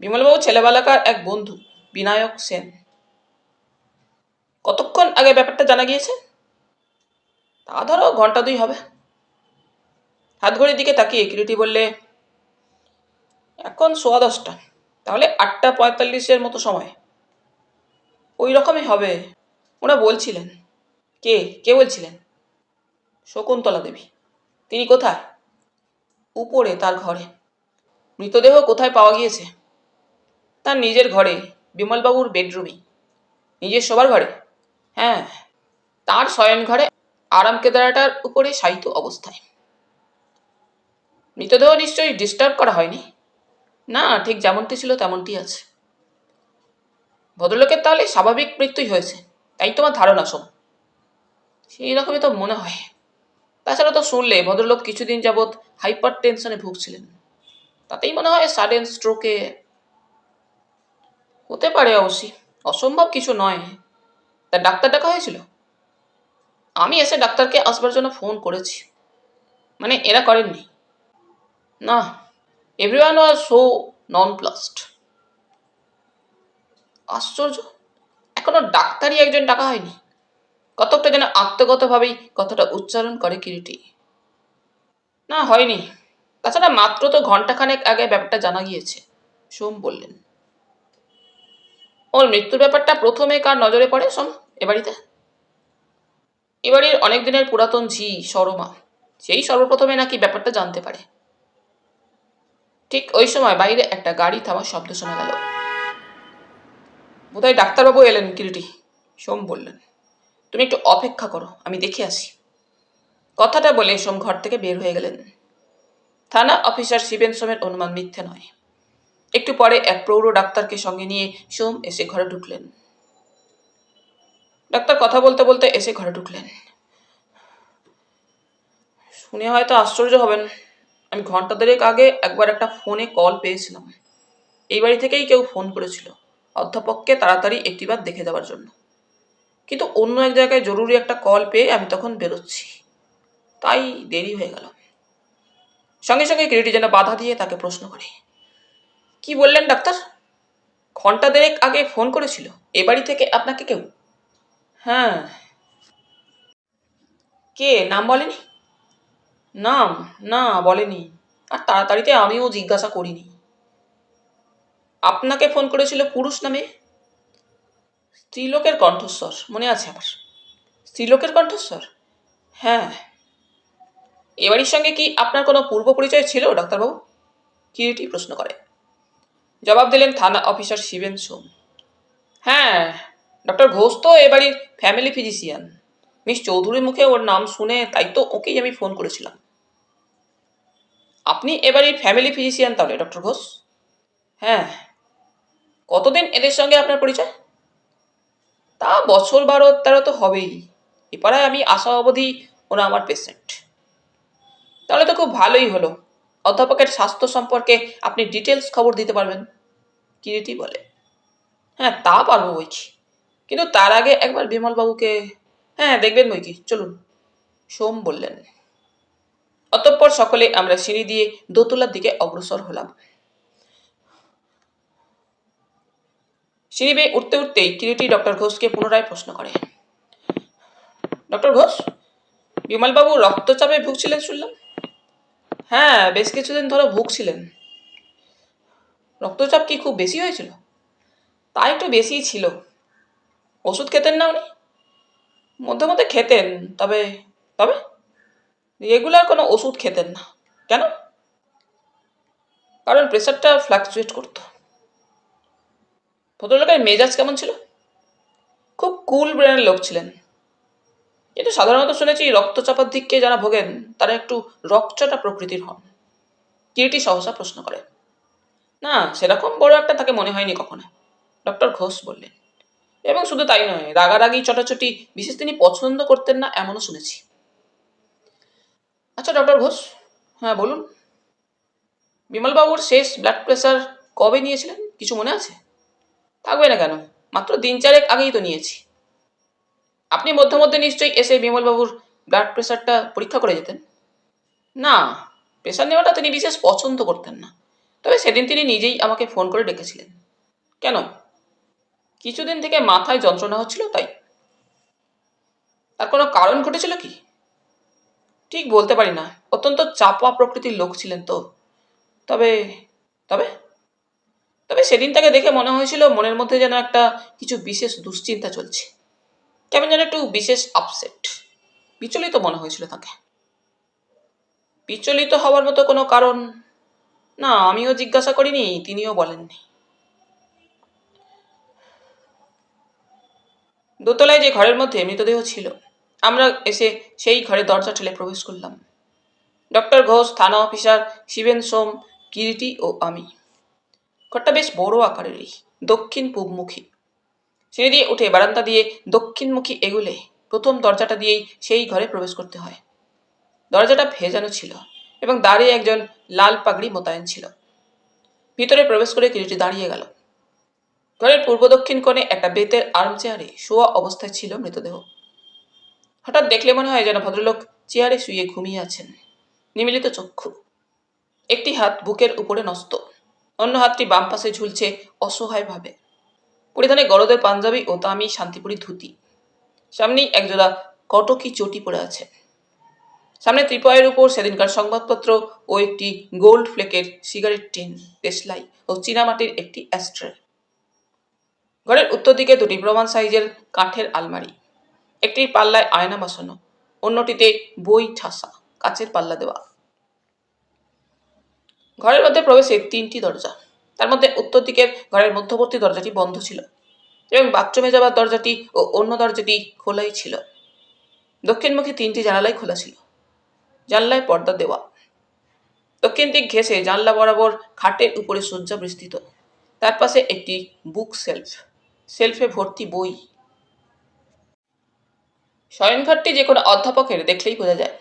বিমলবাবু ছেলেবেলাকার এক বন্ধু বিনায়ক সেন। কতক্ষণ আগে ব্যাপারটা জানা গিয়েছে? তা ধরো ঘন্টা 2 হবে। হাতঘড়ির দিকে তাকিয়ে কিরীটি বললে, এখন 10:15, তাহলে 8:45 মতো সময়। ওই রকমই হবে ওরা বলছিলেন। কে কে বলছিলেন? শকুন্তলা দেবী। তিনি কোথায়? উপরে, তার ঘরে। মৃতদেহ কোথায় পাওয়া গিয়েছে? তার নিজের ঘরে, বিমলবাবুর বেডরুমে। নিজের শোবার ঘরে? হ্যাঁ, তার শয়ন ঘরে, আরাম কেদারাটার উপরে শায়িত অবস্থায়। মৃতদেহ নিশ্চয়ই ডিস্টার্ব করা হয়নি? না, ঠিক যেমনটি ছিল তেমনটি আছে। ভদ্রলোকের তাহলে স্বাভাবিক মৃত্যুই হয়েছে, তাই তোমার ধারণা? শোন, সেই রকমই তো মনে হয়। তাছাড়া তো শুনলে ভদ্রলোক কিছুদিন যাবৎ হাইপার টেনশনে ভুগছিলেন, তাতেই মনে হয় সাডেন স্ট্রোকে। হতে পারে অবশ্যই, অসম্ভব কিছু নয়। তা ডাক্তার ডাকা হয়েছিল? আমি এসে ডাক্তারকে আসবার জন্য ফোন করেছি। মানে এরা করেননি? না, এভরিওয়ান ওয়াজ সো নন প্লাসড। আশ্চর্য, এখনো ডাক্তারই একজন ডাকা হয়নি। কতকটা যেন আত্মগতভাবেই কথাটা উচ্চারণ করে কিরিটি। না, হয়নি। তাছাড়া মাত্র তো ঘন্টাখানেক আগে ব্যাপারটা জানা গিয়েছে, সোম বললেন। ওর মৃত্যুর ব্যাপারটা প্রথমে কার নজরে পড়ে সোম এ বাড়িতে? এ বাড়ির অনেক দিনের পুরাতন ঝি সরমা, সেই সর্বপ্রথমে নাকি ব্যাপারটা জানতে পারে। ঠিক ওই সময় বাইরে একটা গাড়ি থামার শব্দ শোনা গেল। বোধহয় ডাক্তারবাবু এলেন কিরিটি, সোম বললেন। তুমি একটু অপেক্ষা করো, আমি দেখে আসি। কথাটা বলে সোম ঘর থেকে বের হয়ে গেলেন। থানা অফিসার শিবেন সোমের অনুমান মিথ্যে নয়। একটু পরে এক প্রৌঢ় ডাক্তারকে সঙ্গে নিয়ে সোম এসে ঘরে ঢুকলেন। ডাক্তার কথা বলতে বলতে এসে ঘরে ঢুকলেন। শুনে হয়তো আশ্চর্য হবেন, আমি ঘন্টা দেড়েক আগে একবার একটা ফোনে কল পেয়েছিলাম। এই বাড়ি থেকেই কেউ ফোন করেছিল অধ্যাপককে তাড়াতাড়ি একটিবার দেখে দেওয়ার জন্য। কিন্তু অন্য এক জায়গায় জরুরি একটা কল পেয়ে আমি তখন বেরোচ্ছি, তাই দেরি হয়ে গেল। সঙ্গে সঙ্গে কিরিটি যেন বাধা দিয়ে তাকে প্রশ্ন করে। কি বললেন ডাক্তার? ঘন্টা দেড়েক আগে ফোন করেছিল এ বাড়ি থেকে আপনাকে কেউ? হ্যাঁ। কে, নাম বলেনি? নাম? না, বলেনি। আর তাড়াতাড়িতে আমিও জিজ্ঞাসা করিনি। আপনাকে ফোন করেছিল পুরুষ নামে? স্ত্রীলোকের কণ্ঠস্বর মনে আছে আমার। স্ত্রীলোকের কণ্ঠস্বর? হ্যাঁ। এ বাড়ির সঙ্গে কি আপনার কোনো পূর্ব পরিচয় ছিল ডাক্তারবাবু? কিরিটি প্রশ্ন করে। জবাব দিলেন থানা অফিসার শিবেন সোম। হ্যাঁ, ডক্টর ঘোষ তো এ বাড়ির ফ্যামিলি ফিজিশিয়ান। মিস চৌধুরীর মুখে ওর নাম শুনে তাই তো ওকেই আমি ফোন করেছিলাম। আপনি এ বাড়ির ফ্যামিলি ফিজিশিয়ান তাহলে ডক্টর ঘোষ? হ্যাঁ। কতদিন এদের সঙ্গে আপনার পরিচয়? তা বছর 12-13 তো হবেই। এ পাড়ায় আমি আসা অবধি ওরা আমার পেশেন্ট। তাহলে তো খুব ভালোই হলো, অধ্যাপকের স্বাস্থ্য সম্পর্কে আপনি ডিটেলস খবর দিতে পারবেন, কিরিটি বলে। হ্যাঁ, তা পারবো বই কি, কিন্তু তার আগে একবার বিমলবাবুকে। হ্যাঁ, দেখবেন বই কি, চলুন, সোম বললেন। অতঃপর সকলে আমরা সিঁড়ি দিয়ে দোতলার দিকে অগ্রসর হলাম। সিঁড়ি বেয়ে উঠতে উঠতেই কিরিটি ডক্টর ঘোষকে পুনরায় প্রশ্ন করে। ডক্টর ঘোষ, বিমলবাবু রক্তচাপে ভুগছিলেন শুনলাম? হ্যাঁ, বেশ কিছুদিন ধরে ভুগছিলেন। রক্তচাপ কি খুব বেশি হয়েছিল? তা একটু বেশিই ছিল। ওষুধ খেতেন না উনি? মধ্যে মধ্যে খেতেন, তবে তবে রেগুলার কোনো ওষুধ খেতেন না। কেন? কারণ প্রেশারটা ফ্লাকচুয়েট করতো। ভদ্রলোকের মেজাজ কেমন ছিল? খুব কুল ব্রেনের লোক ছিলেন। কিন্তু সাধারণত শুনেছি রক্তচাপার দিককে যারা ভোগেন তারা একটু রকচটা প্রকৃতির হন, কিরিটি সহসা প্রশ্ন করে। না, সেরকম বড় একটা তাকে মনে হয়নি কখনো, ডক্টর ঘোষ বললেন। এবং শুধু তাই নয়, রাগারাগি চটাচটি বিশেষ তিনি পছন্দ করতেন না এমনও শুনেছি। আচ্ছা ডক্টর ঘোষ, হ্যাঁ বলুন, বিমলবাবুর শেষ ব্লাড প্রেশার কবে নিয়েছিলেন কিছু মনে আছে? থাকবে না কেন, মাত্র 3-4 আগেই তো নিয়েছি। আপনি মধ্যে মধ্যে নিশ্চয়ই এসে বিমলবাবুর ব্লাড প্রেশারটা পরীক্ষা করে যেতেন? না, প্রেশার নেওয়াটা তিনি বিশেষ পছন্দ করতেন না, তবে সেদিন তিনি নিজেই আমাকে ফোন করে ডেকেছিলেন। কেন? কিছুদিন থেকে মাথায় যন্ত্রণা হচ্ছিল তাই। তার কোনো কারণ ঘটেছিল কি? ঠিক বলতে পারি না, অত্যন্ত চাপা প্রকৃতির লোক ছিলেন তো। তবে তবে তবে সেদিন তাকে দেখে মনে হয়েছিল মনের মধ্যে যেন একটা কিছু বিশেষ দুশ্চিন্তা চলছে, কেমন যেন একটু বিশেষ আপসেট, বিচলিত মনে হয়েছিল তাকে। বিচলিত হওয়ার মতো কোনো কারণ না, আমিও জিজ্ঞাসা করিনি, তিনিও বলেননি। দোতলায় যে ঘরের মধ্যে মৃতদেহ ছিল, আমরা এসে সেই ঘরে দরজা ঠেলে প্রবেশ করলাম। ডক্টর ঘোষ, থানা অফিসার, শিবেন সোম, কিরিটি ও আমি। ঘরটা বেশ বড় আকারেরই, দক্ষিণ পূবমুখী। সিঁড়ি দিয়ে উঠে বারান্দা দিয়ে দক্ষিণমুখী এগুলে প্রথম দরজাটা দিয়েই সেই ঘরে প্রবেশ করতে হয়। দরজাটা ভেজানো ছিল এবং দাঁড়িয়ে একজন লাল পাগড়ি মোতায়েন ছিল। ভিতরে প্রবেশ করে কিরিটি দাঁড়িয়ে গেল। ঘরের পূর্ব দক্ষিণ কোণে একটা বেতের আর্মচেয়ারে শোয়া অবস্থায় ছিল মৃতদেহ। হঠাৎ দেখলে মনে হয় যেন ভদ্রলোক চেয়ারে শুয়ে ঘুমিয়ে আছেন, নিমিলিত চক্ষু। একটি হাত বুকের উপরে ন্যস্ত, অন্য হাতটি বাম পাশে ঝুলছে অসহায়ভাবে। পরিধানে গরদের পাঞ্জাবি ও দামি শান্তিপুরি ধুতি। সামনেই একজোড়া কটকি চটি পড়ে আছে। সামনে ত্রিপয়ের উপর সেদিনকার সংবাদপত্র ও একটি গোল্ড ফ্লেকের সিগারেট টিন, দেশলাই ও চীনামাটির একটি অ্যাস্ট্রে। ঘরের উত্তর দিকে দুটি প্রমাণ সাইজের কাঠের আলমারি, একটির পাল্লায় আয়না বসানো, অন্যটিতে বই ঠাসা, কাচের পাল্লা দেওয়া। ঘরের মধ্যে প্রবেশে তিনটি দরজা, তার মধ্যে উত্তর দিকের ঘরের মধ্যবর্তী দরজাটি বন্ধ ছিল এবং বাথরুমে যাওয়ার দরজাটি ও অন্য দরজাটি খোলাই ছিল। দক্ষিণমুখী তিনটি জানালাই খোলা ছিল, জানলায় পর্দা দেওয়া। দক্ষিণ দিক ঘেঁষে জানলা বরাবর খাটের উপরে শয্যা বিস্তৃত, তার পাশে একটি বুক সেলফ, সেলফে ভর্তি বই। শয়নঘরটি যে কোনো অধ্যাপকের দেখলেই বোঝা যায়।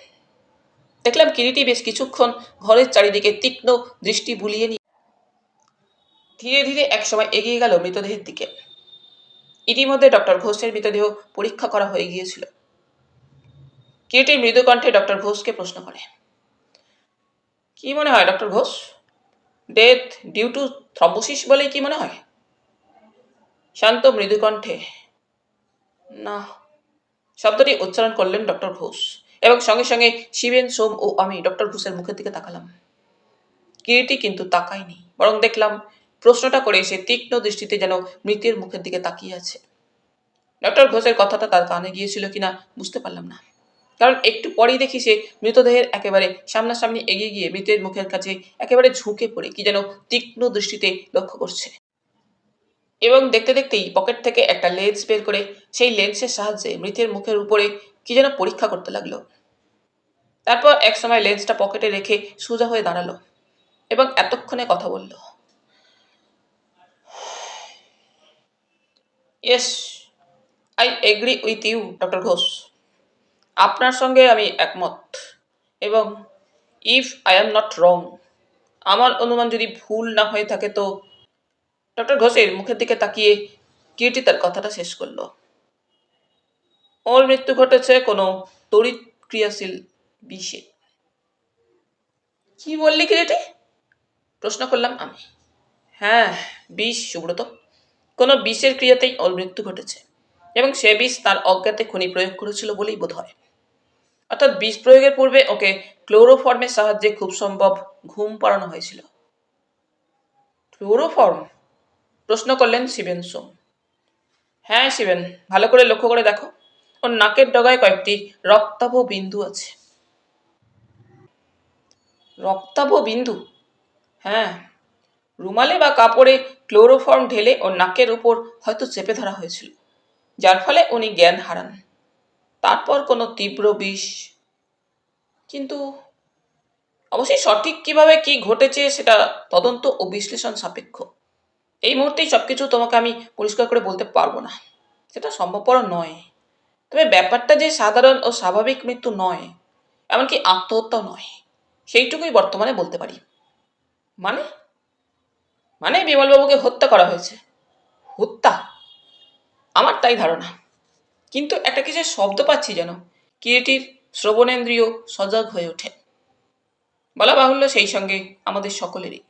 দেখলাম কিরিটি বেশ কিছুক্ষণ ঘরের চারিদিকে তীক্ষ্ণ দৃষ্টি বুলিয়ে নিয়ে ধীরে ধীরে একসময় এগিয়ে গেল মৃতদেহের দিকে। ইতিমধ্যে ডক্টর ঘোষের মৃতদেহ পরীক্ষা করা হয়ে গিয়েছিল। কিরিটির মৃদু কণ্ঠে ডক্টর ঘোষকে প্রশ্ন করে, কি মনে হয় doctor Ghosh, death due to thrombosis বলেই কি মনে হয়? শান্ত মৃদু কণ্ঠে না শব্দটি উচ্চারণ করলেন ডক্টর ঘোষ, এবং সঙ্গে সঙ্গে শিবেন, সোম ও আমি ডক্টর ঘোষের মুখের দিকে তাকালাম। কিরিটি কিন্তু তাকায়নি, বরং দেখলাম প্রশ্নটা করে সে তীক্ষ্ণ দৃষ্টিতে যেন মৃতের মুখের দিকে তাকিয়ে আছে। ডক্টর ঘোষের কথাটা তার কানে গিয়েছিল কিনা বুঝতে পারলাম না, কারণ একটু পরেই দেখি সে মৃতদেহের একেবারে সামনাসামনি এগিয়ে গিয়ে মৃতের মুখের কাছে একেবারে ঝুঁকে পড়ে কি যেন তীক্ষ্ণ দৃষ্টিতে লক্ষ্য করছে, এবং দেখতে দেখতেই পকেট থেকে একটা লেন্স বের করে সেই লেন্সের সাহায্যে মৃতের মুখের উপরে কি যেন পরীক্ষা করতে লাগলো। তারপর এক সময় লেন্সটা পকেটে রেখে সোজা হয়ে দাঁড়ালো এবং এতক্ষণে কথা বলল, yes, I agree with you doctor Ghosh. আপনার সঙ্গে আমি একমত, এবং if I am not wrong, আমার অনুমান যদি ভুল না হয়ে থাকে তো। ডক্টর ঘোষের মুখের দিকে তাকিয়ে কিরিটি তার কথাটা শেষ করল। ওর মৃত্যু ঘটেছে কোনো তড়িৎ ক্রিয়াশীল বিষে। কি বললি কিরিটি? প্রশ্ন করলাম আমি। হ্যাঁ, বিষ সুব্রত, কোনো বিষের ক্রিয়াতেই ওর মৃত্যু ঘটেছে, এবং সে বিষ তার অজ্ঞাতে খনি প্রয়োগ করেছিল বলেই বোধ হয়। অর্থাৎ বিষ প্রয়োগের পূর্বে ওকে ক্লোরোফর্মের সাহায্যে খুব সম্ভব ঘুম পাড়ানো হয়েছিল। ক্লোরোফর্ম? প্রশ্ন করলেন শিবেন সোম। হ্যাঁ শিবেন, ভালো করে লক্ষ্য করে দেখো, ওর নাকের ডগায় কয়েকটি রক্তাভ বিন্দু আছে। রক্তাভ বিন্দু? হ্যাঁ, রুমালে বা কাপড়ে ক্লোরোফর্ম ঢেলে ওর নাকের উপর হয়তো চেপে ধরা হয়েছিল, যার ফলে উনি জ্ঞান হারান। তারপর কোনো তীব্র বিষ। কিন্তু অবশ্যই সঠিক কিভাবে কি ঘটেছে সেটা তদন্ত ও বিশ্লেষণ সাপেক্ষ। এই মুহূর্তেই সবকিছু তোমাকে আমি পরিষ্কার করে বলতে পারবো না, সেটা সম্ভবপর নয়। তবে ব্যাপারটা যে সাধারণ ও স্বাভাবিক মৃত্যু নয়, এমনকি আত্মহত্যাও নয়, সেইটুকুই বর্তমানে বলতে পারি। মানে? মানে বিমলবাবুকে হত্যা করা হয়েছে। হত্যা? আমার তাই ধারণা, কিন্তু একটা কিসের শব্দ পাচ্ছি যেন। কিরিটির শ্রবণেন্দ্রিয় সজাগ হয়ে ওঠে। বলা বাহুল্য সেই সঙ্গে আমাদের সকলেরই।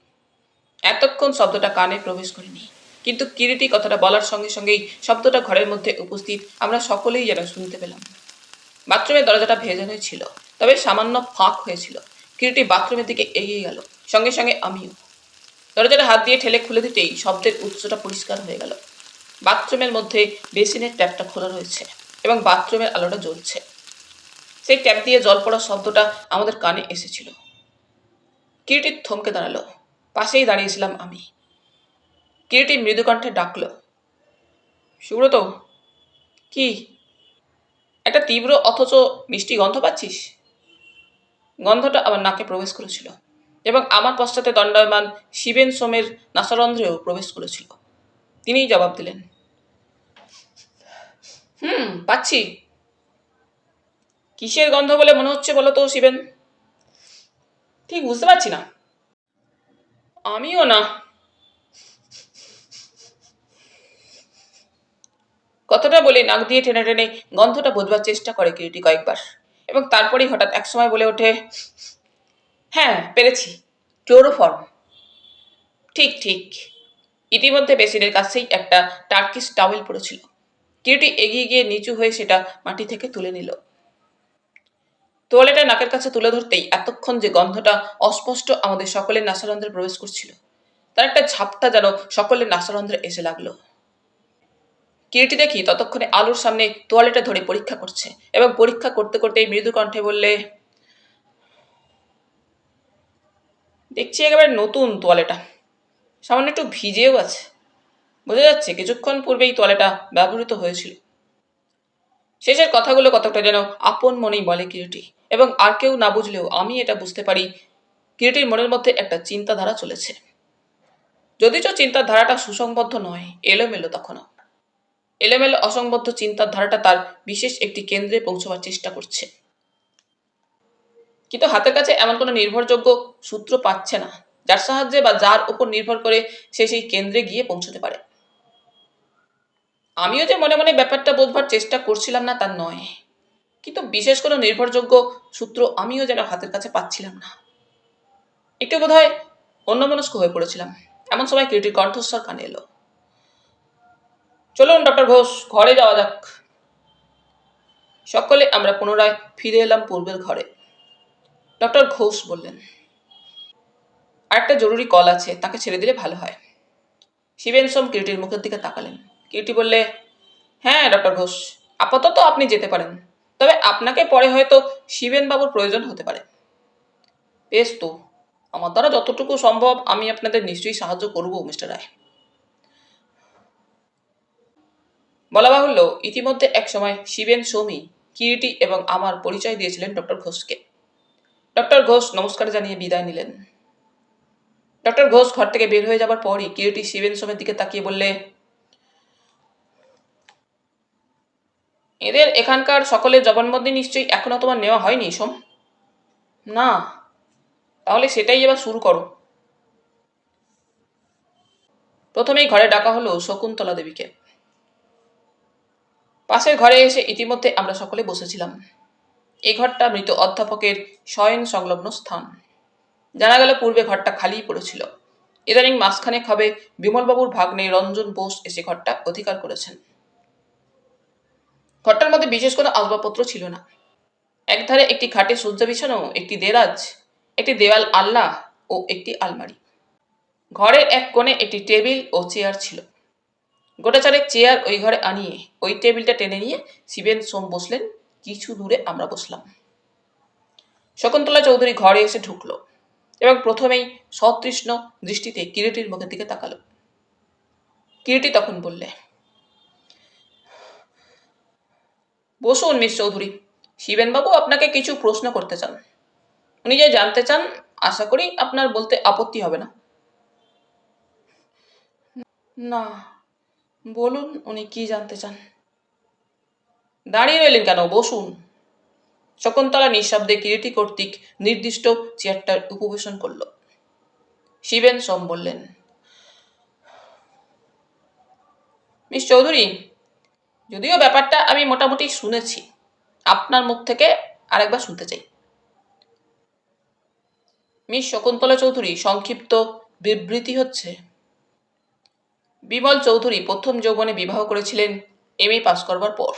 এতক্ষণ শব্দটা কানে প্রবেশ করেনি, কিন্তু কিরিটি কথাটা বলার সঙ্গে সঙ্গেই শব্দটা ঘরের মধ্যে উপস্থিত আমরা সকলেই যেন শুনতে পেলাম। বাথরুমের দরজাটা ভেজানোই ছিল, তবে সামান্য ফাঁক হয়েছিল। কিরিটি বাথরুমের দিকে এগিয়ে গেল, সঙ্গে সঙ্গে আমিও। দরজাটা হাত দিয়ে ঠেলে খুলে দিতেই শব্দের উৎসটা পরিষ্কার হয়ে গেল। বাথরুমের মধ্যে বেসিনের ট্যাপটা খোলা রয়েছে এবং বাথরুমের আলোটা জ্বলছে। সেই ট্যাপ দিয়ে জল পড়ার শব্দটা আমাদের কানে এসেছিল। কিরিটি থমকে দাঁড়ালো। পাশেই দাঁড়িয়েছিলাম আমি। কিরিটি মৃদুকণ্ঠে ডাকল, সুব্রত। কি? একটা তীব্র অথচ মিষ্টি গন্ধ পাচ্ছিস? গন্ধটা আমার নাকে প্রবেশ করেছিল এবং আমার পশ্চাতে দণ্ডায়মান শিবেন সোমের নাসারন্ধ্রেও প্রবেশ করেছিল। তিনিই জবাব দিলেন, পাচ্ছি। কিসের গন্ধ বলে মনে হচ্ছে বলো তো শিবেন? ঠিক বুঝতে পারছি না। আমিও না। কথাটা বলে নাক দিয়ে টেনে টেনে গন্ধটা বোঝবার চেষ্টা করে কিরিটি কয়েকবার এবং তারপরেই হঠাৎ একসময় বলে ওঠে, হ্যাঁ পেরেছি, ক্লোরোফর্ম। ঠিক ঠিক। ইতিমধ্যে বেসিনের কাছেই একটা টার্কিশ টাওয়েল পড়েছিল। কিরিটি এগিয়ে গিয়ে নিচু হয়ে সেটা মাটি থেকে তুলে নিল। তোয়ালেটা নাকের কাছে তুলে ধরতেই এতক্ষণ যে গন্ধটা অস্পষ্ট আমাদের সকলের নাসারন্ধ্রে প্রবেশ করছিল, তার একটা ঝাপটা যেন সকলের নাসারন্ধ্রে এসে লাগলো। কিরিটি দেখি ততক্ষণে আলোর সামনে তোয়ালেটা ধরে পরীক্ষা করছে এবং পরীক্ষা করতে করতেই মৃদু কণ্ঠে বললে, দেখছি একেবারে নতুন তোয়ালেটা, সামান্য একটু ভিজেও আছে। বোঝা যাচ্ছে কিছুক্ষণ পূর্বেই তোয়ালেটা ব্যবহৃত হয়েছিল। শেষের কথাগুলো কতটা যেন আপন মনেই বলে কিরিটি, এবং আর কেউ না বুঝলেও আমি এটা বুঝতে পারি কিরিটির মনের মধ্যে একটা চিন্তাধারা চলেছে। যদিচ চিন্তাধারাটা সুসংবদ্ধ নয়, এলোমেলো তখনও। এলোমেলো অসংবদ্ধ চিন্তার ধারাটা তার বিশেষ একটি কেন্দ্রে পৌঁছবার চেষ্টা করছে, কিন্তু হাতের কাছে এমন কোনো নির্ভরযোগ্য সূত্র পাচ্ছে না যার সাহায্যে বা যার উপর নির্ভর করে সে সেই কেন্দ্রে গিয়ে পৌঁছতে পারে। আমিও যে মনে মনে ব্যাপারটা বোঝবার চেষ্টা করছিলাম না তা নয়, কিন্তু বিশেষ কোনো নির্ভরযোগ্য সূত্র আমিও যেন হাতের কাছে পাচ্ছিলাম না। একটু বোধহয় অন্যমনস্ক হয়ে পড়েছিলাম। এমন সময় কিরিটির কণ্ঠস্বর কানে এলো, চলুন ডক্টর ঘোষ, ঘরে যাওয়া যাক। সকলে আমরা পুনরায় ফিরে এলাম পূর্বের ঘরে। ডক্টর ঘোষ বললেন, আরেকটা জরুরি কল আছে, তাকে ছেড়ে দিলে ভালো হয়। শিবেন সোম কিরিটির মুখের দিকে তাকালেন। কিরিটি বললে, হ্যাঁ ডক্টর ঘোষ, আপাতত আপনি যেতে পারেন, তবে আপনাকে পরে হয়তো শিবেন বাবুর প্রয়োজন হতে পারে। বেশ তো, আমার দ্বারা যতটুকু সম্ভব আমি আপনাদের নিশ্চয়ই সাহায্য করব মিস্টার রায়। বলা বাহুল্য, ইতিমধ্যে এক সময় শিবেন সোমই কিরিটি এবং আমার পরিচয় দিয়েছিলেন ডক্টর ঘোষকে। ডক্টর ঘোষ নমস্কার জানিয়ে বিদায় নিলেন। ডক্টর ঘোষ ঘর থেকে বের হয়ে যাবার পরই কিরিটি শিবেন সোমের দিকে তাকিয়ে বললে, এদের এখানকার সকলের জবানবন্দি নিশ্চয়ই এখনো তোমার নেওয়া হয়নি সোম? না। তাহলে সেটাই এবার শুরু করো। প্রথমেই ঘরে ডাকা হলো শকুন্তলা দেবীকে। পাশের ঘরে এসে ইতিমধ্যে আমরা সকলে বসেছিলাম। এই ঘরটা মৃত অধ্যাপকের শয়ন সংলগ্ন স্থান। জানা গেল পূর্বে ঘরটা খালিই পড়েছিল। ইদানিং মাসখানেক হবে বিমলবাবুর ভাগ্নে রঞ্জন বোস এসে ঘরটা অধিকার করেছেন। ঘরটার মধ্যে বিশেষ কোনো আসবাবপত্র ছিল না। একধারে একটি খাটে শয্যা বিছানো, একটি দেরাজ, একটি দেওয়াল আলনা ও একটি আলমারি। ঘরের এক কোণে একটি টেবিল ও চেয়ার ছিল। গোটা চারেক চেয়ার ওই ঘরে আনিয়ে ওই টেবিলটা টেনে নিয়ে শিবেন সোম বসলেন, কিছু দূরে আমরা বসলাম। শকুন্তলা চৌধুরী ঘরে এসে ঢুকলো এবং প্রথমেই সতৃষ্ণ দৃষ্টিতে কিরিটির মুখের দিকে তাকালো। কিরিটি তখন বললে, বসুন মিস চৌধুরী, শিবেনবাবু আপনাকে কিছু প্রশ্ন করতে চান। উনি যে জানতে চান, আশা করি আপনার বলতে আপত্তি হবে না। না, বলুন উনি কি জানতে চান। দাঁড়িয়ে রইলেন কেন, বসুন। শকুন্তলা নিঃশব্দে কিরিটি কর্তৃক নির্দিষ্ট চেয়ারটার উপবেশন করল। শিবেন সোম বললেন, মিস চৌধুরী, যদিও ব্যাপারটা আমি মোটামুটি শুনেছি, আপনার মুখ থেকে আরেকবার শুনতে চাই। মিস শকুন্তলা চৌধুরী সংক্ষিপ্ত বিবৃতি হচ্ছে, বিমল চৌধুরী প্রথম যৌবনে বিবাহ করেছিলেন এমএ পাস করবার পর,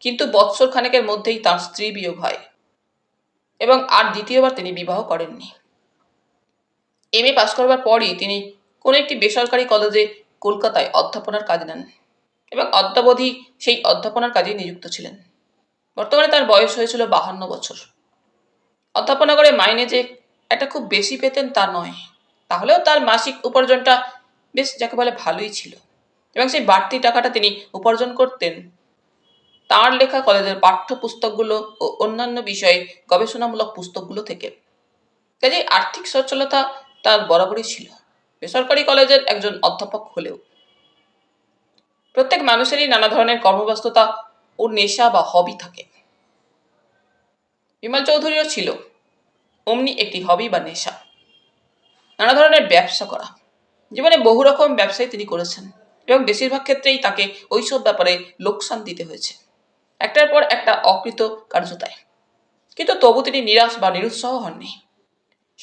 কিন্তু বৎসর খানেকের মধ্যেই তার স্ত্রী বিয়োগ হয় এবং আর দ্বিতীয়বার তিনি বিবাহ করেননি। এমএ পাস করবার পরই তিনি কোনো একটি বেসরকারি কলেজে কলকাতায় অধ্যাপনার কাজ নেন এবং অদ্যাবধি সেই অধ্যাপনার কাজে নিযুক্ত ছিলেন। বর্তমানে তার বয়স হয়েছিল 52 বছর। অধ্যাপনা করে মাইনে যে একটা খুব বেশি পেতেন তা নয়, তাহলেও তার মাসিক উপার্জনটা বেশ যাকে বলে ভালোই ছিল এবং সেই বাড়তি টাকাটা তিনি উপার্জন করতেন তার লেখা কলেজের পাঠ্যপুস্তকগুলো ও অন্যান্য বিষয়ে গবেষণামূলক পুস্তকগুলো থেকে। কাজেই আর্থিক সচ্ছলতা তার বরাবরই ছিল, বেসরকারি কলেজের একজন অধ্যাপক হলেও। প্রত্যেক মানুষেরই নানা ধরনের কর্মব্যস্ততা ও নেশা বা হবি থাকে। বিমল চৌধুরীও ছিল অমনি একটি হবি বা নেশা, নানা ধরনের ব্যবসা করা। জীবনে বহু রকম ব্যবসায় তিনি করেছেন এবং বেশিরভাগ ক্ষেত্রেই তাকে ওইসব ব্যাপারে লোকসান দিতে হয়েছে, একটার পর একটা অকৃত কার্যতায়। কিন্তু তবু তিনি নিরাশ বা নিরুৎসাহ হননি।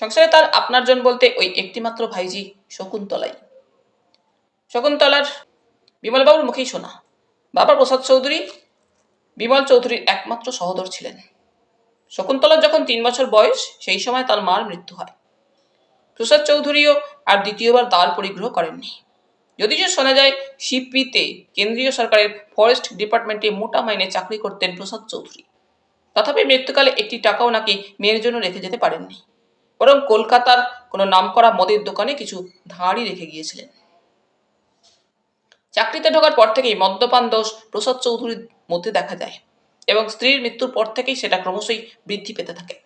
সংসারে তার আপনারজন বলতে ওই একটিমাত্র ভাইজি শকুন্তলাই। শকুন্তলার বিমলবাবুর মুখেই শোনা, বাবা প্রসাদ চৌধুরী বিমল চৌধুরীর একমাত্র সহোদর ছিলেন। শকুন্তলার যখন 3 বছর বয়স, সেই সময় তার মার মৃত্যু হয়। প্রসাদ চৌধুরীও আর দ্বিতীয়বার দ্বার পরিগ্রহ করেননি। যদিও শোনা যায় সিপিতে কেন্দ্রীয় সরকারের ফরেস্ট ডিপার্টমেন্টে মোটা মাইনে চাকরি করতেন প্রসাদ চৌধুরী। তথাপি মৃত্যুকালে একটি টাকাও নাকি মেয়ের জন্য রেখে যেতে পারেননি, বরং কলকাতার কোনো নামকরা মদের দোকানে কিছু ধারই রেখে গিয়েছিলেন। চাকরিতে ঢোকার পর থেকেই মদ্যপান দোষ প্রসাদ চৌধুরীর মধ্যে দেখা যায় এবং স্ত্রীর মৃত্যুর পর থেকেই সেটা ক্রমশই বৃদ্ধি পেতে থাকে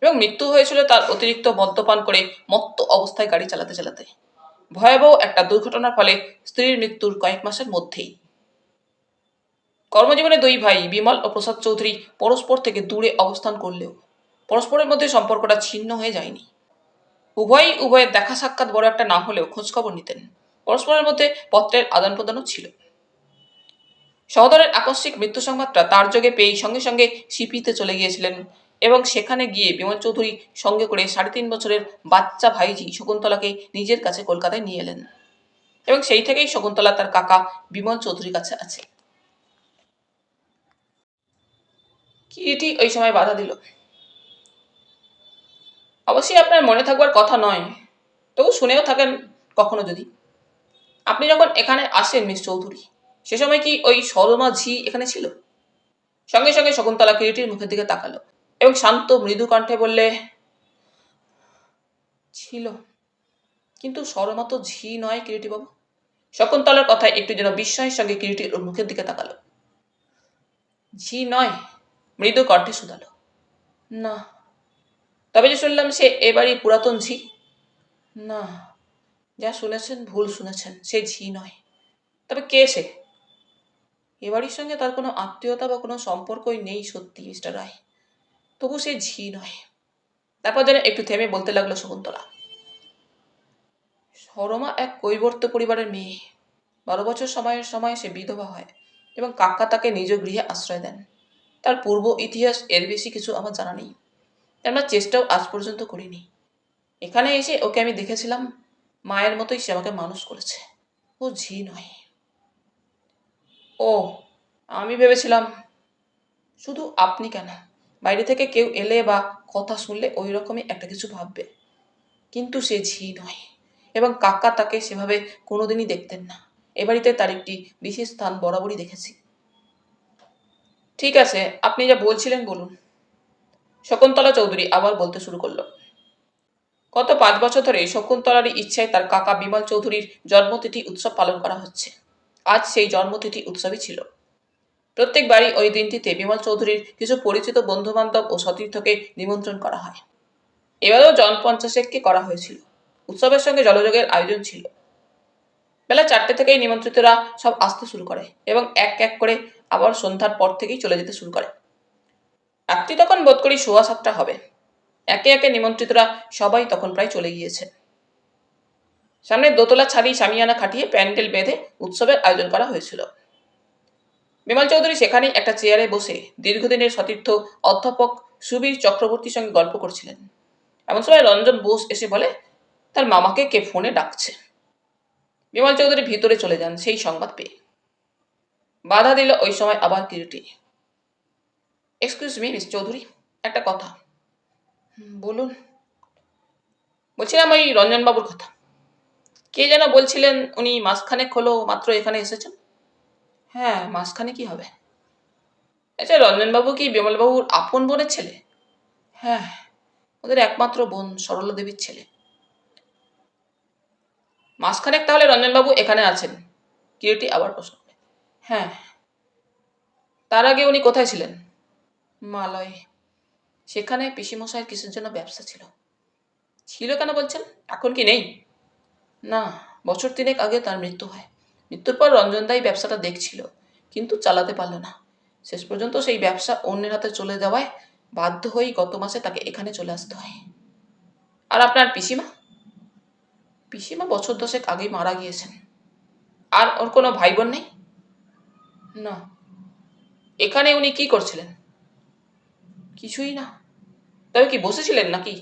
এবং মৃত্যু হয়েছিল তার অতিরিক্ত মদ্যপান করে মত্ত অবস্থায় গাড়ি চালাতে চালাতে। ভয়াবহ একটা দুর্ঘটনার ফলে স্ত্রীর মৃত্যুর কয়েক মাসের মধ্যেই। কর্মজীবনে দুই ভাই বিমল ও প্রসাদ চৌধুরী পরস্পর থেকে দূরে অবস্থান করলেও পরস্পরের মধ্যে সম্পর্কটা ছিন্ন হয়ে যায়নি। উভয়ের দেখা সাক্ষাৎ বড় একটা না হলেও খোঁজখবর নিতেন। পরস্পরের মধ্যে পত্রের আদান প্রদানও ছিল। সহোদরের আকস্মিক মৃত্যু সংবাদটা তার যোগে পেয়েই সঙ্গে সঙ্গে সিপিতে চলে গিয়েছিলেন এবং সেখানে গিয়ে বিমল চৌধুরী সঙ্গে করে 3.5 বছরের বাচ্চা ভাইজি শকুন্তলাকে নিজের কাছে কলকাতায় নিয়ে এলেন এবং সেই থেকেই শকুন্তলা তার কাকা বিমল চৌধুরীর কাছে আছে। কিরিটি ওই সময় বাধা দিল। অবশ্যই আপনার মনে থাকবার কথা নয়, তবু শুনেও থাকেন কখনো যদি। আপনি যখন এখানে আসেন মিস চৌধুরী, সে সময় কি ওই সরমা ঝি এখানে ছিল? সঙ্গে সঙ্গে শকুন্তলা কিরিটির মুখের দিকে তাকালো এবং শান্ত মৃদু কণ্ঠে বললে, ছিল, কিন্তু সরমা তো ঝি নয় কিরিটি বাবু। শকুন্তলার কথায় একটু যেন বিস্ময়ের সঙ্গে কিরিটির ওর মুখের দিকে তাকালো। ঝি নয়? মৃদু কণ্ঠে শুধালো। না। তবে যে শুনলাম সে এবারই পুরাতন ঝি? না, যা শুনেছেন ভুল শুনেছেন, সে ঝি নয়। তবে কে সে? এবাড়ির সঙ্গে তার কোনো আত্মীয়তা বা কোনো সম্পর্কই নেই সত্যি মিস্টার রায়, তবু সে ঝি নয়। তারপর যেন একটু থেমে বলতে লাগলো শকুন্তলা, সরমা এক কৈবর্ত পরিবারের মেয়ে। 12 বছর সময়ে সে বিধবা হয় এবং কাকা তাকে নিজ গৃহে আশ্রয় দেন। তার পূর্ব ইতিহাস এর বেশি কিছু আমার জানা নেই, আমরা চেষ্টাও আজ পর্যন্ত করিনি। এখানে এসে ওকে আমি দেখেছিলাম, মায়ের মতোই সে আমাকে মানুষ করেছে। ও ঝি নয়। ও, আমি ভেবেছিলাম। শুধু আপনি কেন, বাইরে থেকে কেউ এলে বা কথা শুনলে ওই রকমই একটা কিছু ভাববে। কিন্তু সে ঝি নয় এবং কাকা তাকে সেভাবে কোনোদিনই দেখতেন না। এ বাড়িতে তার একটি বিশেষ স্থান বরাবরই দেখেছি। ঠিক আছে, আপনি যা বলছিলেন বলুন। শকুন্তলা চৌধুরী আবার বলতে শুরু করল। গত 5 বছর ধরে শকুন্তলারই ইচ্ছায় তার কাকা বিমল চৌধুরীর জন্মতিথি উৎসব পালন করা হচ্ছে। আজ সেই জন্মতিথি উৎসবই ছিল। প্রত্যেক বাড়ি ওই দিনটিতে বিমল চৌধুরীর কিছু পরিচিত বন্ধুবান্ধব ও সতীর্থকে নিমন্ত্রণ করা হয়। এবারেও জন 50 করা হয়েছিল। উৎসবের সঙ্গে জলযোগের আয়োজন ছিল। বেলা 4টে থেকেই নিমন্ত্রিতরা সব আসতে শুরু করে এবং এক এক করে আবার সন্ধ্যার পর থেকেই চলে যেতে শুরু করে। রাত্রি তখন বোধ করি 7:15 হবে। একে একে নিমন্ত্রিতরা সবাই তখন প্রায় চলে গিয়েছে। সামনে দোতলা ছাড়ি সামিয়ানা খাটিয়ে প্যান্ডেল বেঁধে উৎসবের আয়োজন করা হয়েছিল। বিমল চৌধুরী সেখানেই একটা চেয়ারে বসে দীর্ঘদিনের সতীর্থ অধ্যাপক সুবীর চক্রবর্তীর সঙ্গে গল্প করছিলেন। এমন সময় রঞ্জন বোস এসে বলে তার মামাকে কে ফোনে ডাকছে। বিমল চৌধুরী ভিতরে চলে যান সেই সংবাদ পেয়ে। বাধা দিল ওই সময় আবার Kiriti. Excuse me miss Chowdhury, একটা কথা। বলুন। বলছিলাম ওই রঞ্জনবাবুর কথা। কে যেন বলছিলেন উনি মাসখানেক হলো মাত্র এখানে এসেছেন। হ্যাঁ, মাসখানে কি হবে। আচ্ছা, রঞ্জনবাবু কি বিমলবাবুর আপন বোনের ছেলে? হ্যাঁ, ওদের একমাত্র বোন সরলা দেবীর ছেলে। মাসখানেক তাহলে রঞ্জনবাবু এখানে আছেন? কিরীটি আবার প্রশ্ন করে। হ্যাঁ। তার আগে উনি কোথায় ছিলেন? মালয়ে। সেখানে পিসিমশাইয়ের কিসের জন্য ব্যবসা ছিল। ছিল কেন বলছেন? এখন কি নেই? না, বছর তিনেক আগে তার মৃত্যু হয়। মৃত্যুর পর রঞ্জনদাই ব্যবসাটা দেখছিল, কিন্তু চালাতে পারল না। শেষ পর্যন্ত সেই ব্যবসা অন্যের হাতে চলে যাওয়ায় বাধ্য হয়েই গত মাসে তাকে এখানে চলে আসতে হয়। আর আপনার পিসিমা? পিসিমা বছর দশেক আগেই মারা গিয়েছেন। আর ওর কোনো ভাই বোন নেই? না। এখানে উনি কি করছিলেন? কিছুই না। তবে কি বসেছিলেন নাকি?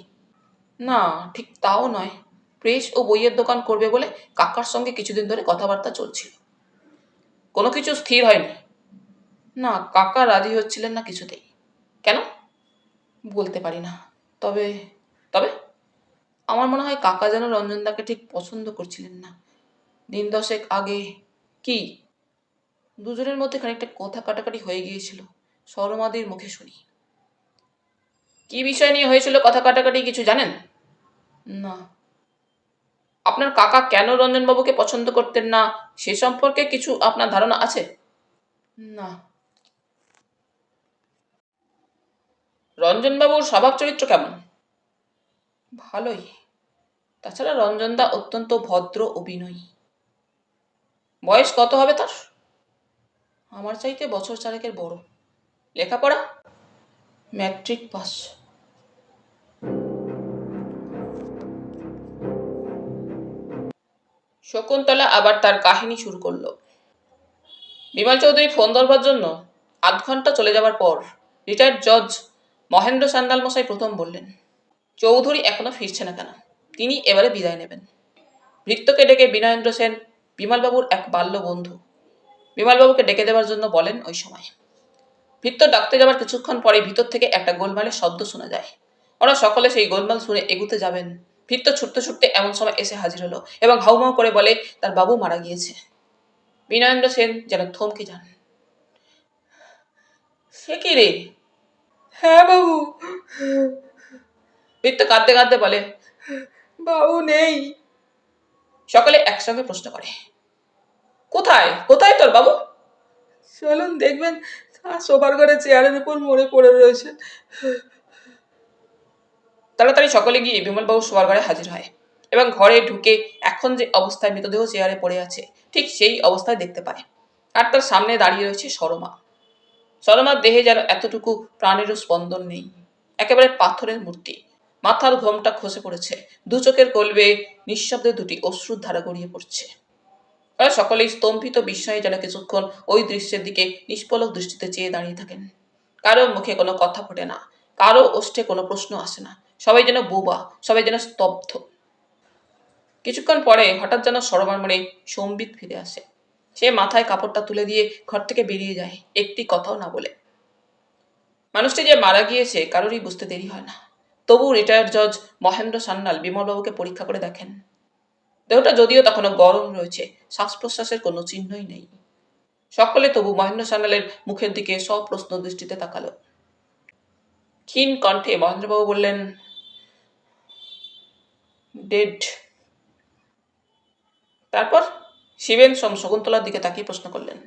না, ঠিক তাও নয়। প্রেস ও বইয়ের দোকান করবে বলে কাকার সঙ্গে কিছুদিন ধরে কথাবার্তা চলছিল। কোনো কিছু স্থির হয়নি? না, কাকা রাজি হচ্ছিলেন না কিছুতেই। কেন? বলতে পারি না। তবে তবে আমার মনে হয় কাকা যেন রঞ্জনদাকে ঠিক পছন্দ করছিলেন না। দিন দশেক আগে। কি? দুজনের মধ্যে খানিকটা কথা কাটাকাটি হয়ে গিয়েছিল, সরমাদির মুখে শুনি। কি বিষয় নিয়ে হয়েছিল কথা কাটাকাটি কিছু জানেন? না। আপনার কাকা কেন রঞ্জনবাবুকে পছন্দ করতেন না সে সম্পর্কে কিছু আপনার ধারণা আছে? না। রঞ্জনবাবুর স্বভাব চরিত্র কেমন? ভালোই। তাছাড়া রঞ্জনদা অত্যন্ত ভদ্র ও বিনয়ী। বয়স কত হবে তার? আমার চাইতে বছর চারেকের বড়। লেখাপড়া? Matric pass. শকুন্তলা আবার তার কাহিনী শুরু করলো। বিমল চৌধুরী ফোন ধরবার জন্য আধ ঘন্টা চলে যাবার পর রিটায়ার্ড জজ মহেন্দ্র সান্যাল মশাই প্রথম বললেন, চৌধুরী এখনো ফিরছে না কেন? তিনি এবারে বিদায় নেবেন। ভৃত্যকে ডেকে বিনয়েন্দ্র সেন বিমলবাবুর এক বাল্য বন্ধু, বিমলবাবুকে ডেকে দেওয়ার জন্য বলেন। ওই সময় ভৃত্য ডাকতে যাবার কিছুক্ষণ পরে ভিতর থেকে একটা গোলমালের শব্দ শোনা যায়। ওরা সকলে সেই গোলমাল শুনে এগুতে যাবেন। ভৃত্য ছুটতে ছুটতে এমন সময় এসে হাজির হলো এবং হাউমাউ করে বলে তার বাবু মারা গিয়েছে। বিনয়েন্দ্র সেন যেন থমকে যান। সে কি রে? হ্যাঁ বাবু। ভৃত্য কাঁদতে কাঁদতে বলে, বাবু নেই। সকলে একসঙ্গে প্রশ্ন করে, কোথায় কোথায় তোর বাবু? চলুন দেখবেন, সোফার ঘরে চেয়ারের উপর মরে পড়ে রয়েছে। তাড়াতাড়ি সকলে গিয়ে বিমলবাবু শোয়ার ঘরে হাজির হয় এবং ঘরে ঢুকে এখন যে অবস্থায় মৃতদেহ চেয়ারে পড়ে আছে ঠিক সেই অবস্থায় দেখতে পায়। আর তার সামনে দাঁড়িয়ে রয়েছে সরমা। সরমার দেহে যেন এতটুকু প্রাণেরও স্পন্দন নেই। একেবারে পাথরের মূর্তি। মাথার ঘোমটা খসে পড়েছে, দু চোখের কলবে নিঃশব্দে দুটি অশ্রুর ধারা গড়িয়ে পড়ছে। ওরা সকলেই স্তম্ভিত বিস্ময়ে যেন কিছুক্ষণ ওই দৃশ্যের দিকে নিষ্পলক দৃষ্টিতে চেয়ে দাঁড়িয়ে থাকেন। কারো মুখে কোনো কথা ফোটে না, কারো ওষ্ঠে কোনো প্রশ্ন আসে না। সবাই যেন বোবা, সবাই যেন স্তব্ধ। কিছুক্ষণ পরে হঠাৎ যেন সরমার মনে সম্বিত ফিরে আসে। সে মাথায় কাপড়টা তুলে দিয়ে ঘর থেকে বেরিয়ে যায়, একটি কথাও না বলে। মানুষটি যে মারা গিয়েছে কারোরই বুঝতে দেরি হয় না। তবু রিটায়ার্ড জজ মহেন্দ্র সান্যাল বিমলবাবুকে পরীক্ষা করে দেখেন। দেহটা যদিও তখনও গরম রয়েছে, শ্বাস প্রশ্বাসের কোনো চিহ্নই নেই। সকলে তবু মহেন্দ্র সান্যালের মুখের দিকে সপ্রশ্ন দৃষ্টিতে তাকালো। ক্ষীণ কণ্ঠে মহেন্দ্রবাবু বললেন, ডেড। তারপর শিবেন শকুন্তলার দিকে তাকিয়ে প্রশ্ন করলেন।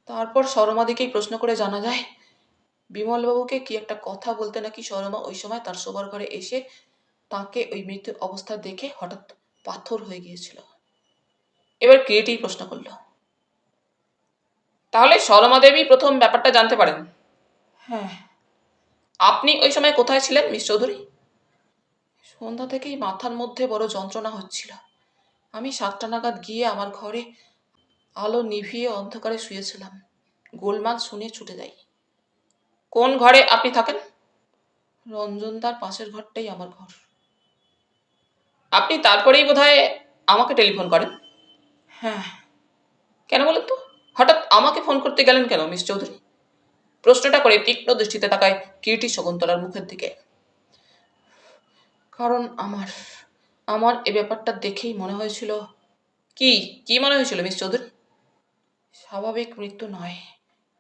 তারপর সরমা দিকেই প্রশ্ন করে জানা যায়, বিমলবাবুকে কি একটা কথা বলতে নাকি সরমা ওই সময় তার শোবার ঘরে এসে তাকে ওই মৃত্যু অবস্থা দেখে হঠাৎ পাথর হয়ে গিয়েছিল। এবার কিরিটি প্রশ্ন করল, তাহলে সরমা দেবী প্রথম ব্যাপারটা জানতে পারেন? হ্যাঁ। আপনি ওই সময় কোথায় ছিলেন মিস চৌধুরী? সন্ধ্যা থেকেই মাথার মধ্যে বড় যন্ত্রণা হচ্ছিল। আমি 7টা নাগাদ গিয়ে আমার ঘরে আলো নিভিয়ে অন্ধকারে শুয়েছিলাম। গোলমাল শুনে ছুটে যাই। কোন ঘরে আপনি থাকেন? রঞ্জনদার পাশের ঘরটাই আমার ঘর। আপনি তারপরেই বোধহয় আমাকে টেলিফোন করেন? হ্যাঁ। কেন বলেন তো? হঠাৎ আমাকে ফোন করতে গেলেন কেন মিস চৌধুরী? প্রশ্নটা করে তীক্ষ্ণ দৃষ্টিতে তাকায় কিরিটি শকুন্তলার মুখের দিকে। কারণ আমার এ ব্যাপারটা দেখেই মনে হয়েছিল। কি কি মনে হয়েছিল মিস চৌধুরী? স্বাভাবিক মৃত্যু নয়,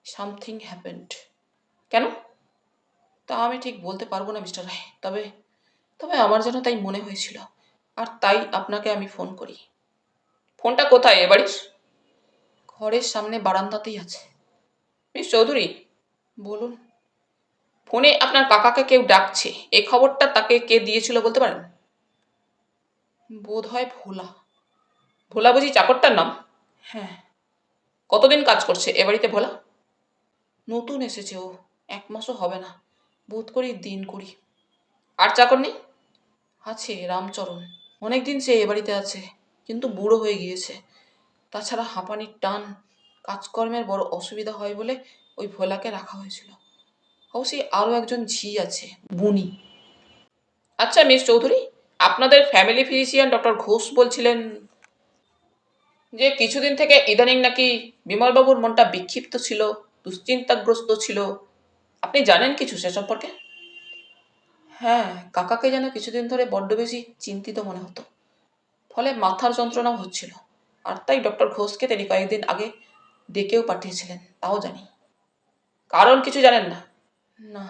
সামথিং হ্যাপেন্ড। কেন? তা আমি ঠিক বলতে পারবো না মিস্টার রায়, তবে তবে আমার যেন তাই মনে হয়েছিল, আর তাই আপনাকে আমি ফোন করি। ফোনটা কোথায় এ বাড়ির? ঘরের সামনে বারান্দাতেই আছে। মিস চৌধুরী, বলুন। ফোনে আপনার কাকাকে কেউ ডাকছে, এই খবরটা তাকে কে দিয়েছিল বলতে পারেন? বোধ হয় ভোলা। ভোলা বুঝি চাকরটার নাম? হ্যাঁ। কতদিন কাজ করছে এ বাড়িতে ভোলা? নতুন এসেছে ও, 1 মাসও হবে না, বোধ করি দিন করি। আর চাকর নেই? আছে রামচরণ, অনেকদিন সে এ বাড়িতে আছে, কিন্তু বুড়ো হয়ে গিয়েছে। তাছাড়া হাঁপানির টান, কাজকর্মের বড় অসুবিধা হয় বলে ওই ভোলাকে রাখা হয়েছিল। অবশ্যই আরও একজন ঝি আছে, বুনি। আচ্ছা মিস চৌধুরী, আপনাদের ফ্যামিলি ফিজিশিয়ান ডক্টর ঘোষ বলছিলেন যে কিছুদিন থেকে ইদানিং নাকি বিমলবাবুর মনটা বিক্ষিপ্ত ছিল, দুশ্চিন্তাগ্রস্ত ছিল। আপনি জানেন কিছু সে সম্পর্কে? হ্যাঁ, কাকাকে যেন কিছুদিন ধরে বড্ড বেশি চিন্তিত মনে হতো, ফলে মাথার যন্ত্রণাও হচ্ছিল। আর তাই ডক্টর ঘোষকে তিনি কয়েকদিন আগে ডেকেও পাঠিয়েছিলেন, তাও জানি। কারণ কিছু জানেন না? না।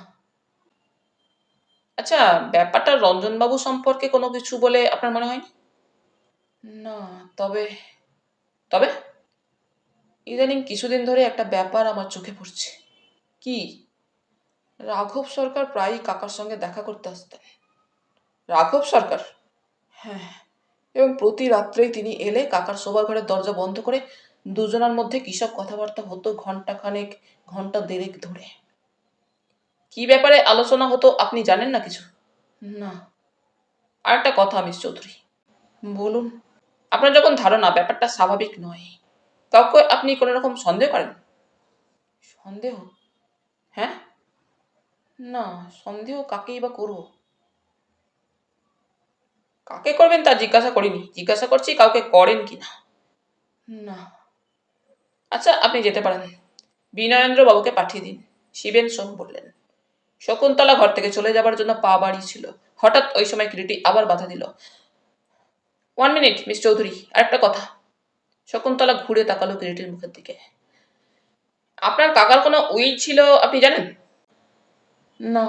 আচ্ছা, ব্যাপারটা রঞ্জনবাবু সম্পর্কে কোনো কিছু বলে আপনার মনে হয়নি? না। তবে তবে ইদানিং কিছুদিন ধরে একটা ব্যাপার আমার চোখে পড়ছে। কি? রাঘব সরকার প্রায়ই কাকার সঙ্গে দেখা করতে আসতেন। রাঘব সরকার? হ্যাঁ, এবং প্রতি রাত্রেই তিনি এলে কাকার শোবার ঘরের দরজা বন্ধ করে দুজনের মধ্যে কিসব কথাবার্তা হতো ঘন্টাখানেক, ঘন্টা দেড়েক ধরে। কি ব্যাপারে আলোচনা হতো আপনি জানেন না কিছু? না। আর একটা কথা মিস চৌধুরী। বলুন। আপনার যখন ধারণা ব্যাপারটা স্বাভাবিক নয়, কাউকে আপনি কোনো রকম সন্দেহ করেন? সন্দেহ? হ্যাঁ। না, সন্দেহ কাকেই বা করব? কাকে করবেন তা জিজ্ঞাসা করিনি, জিজ্ঞাসা করছি কাউকে করেন কিনা। না। আচ্ছা, আপনি যেতে পারেন। বিনয়েন্দ্র বাবুকে পাঠিয়ে দিন, শিবেন সোম বললেন। শকুন্তলা ঘর থেকে চলে যাবার জন্য পা বাড়িয়েছিল, হঠাৎ ওই সময় কিরিটি আবার বাধা দিল। 1 মিনিট মিস চৌধুরী, আরেকটা কথা। শকুন্তলা ঘুরে তাকালো কিরিটির মুখের দিকে। আপনার কাকার কোনো উইল ছিল আপনি জানেন? না।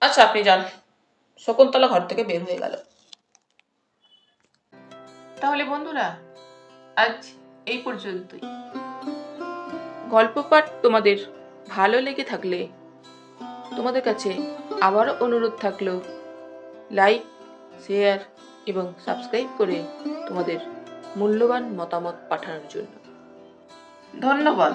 আচ্ছা, আপনি যান। শকুন্তলা ঘর থেকে বের হয়ে গেল। তাহলে বন্ধুরা, আজ এই পর্যন্তই। গল্প পাঠ তোমাদের ভালো লেগে থাকলে তোমাদের কাছে আবারও অনুরোধ থাকলো, লাইক, শেয়ার এবং সাবস্ক্রাইব করে তোমাদের মূল্যবান মতামত পাঠানোর জন্য। ধন্যবাদ।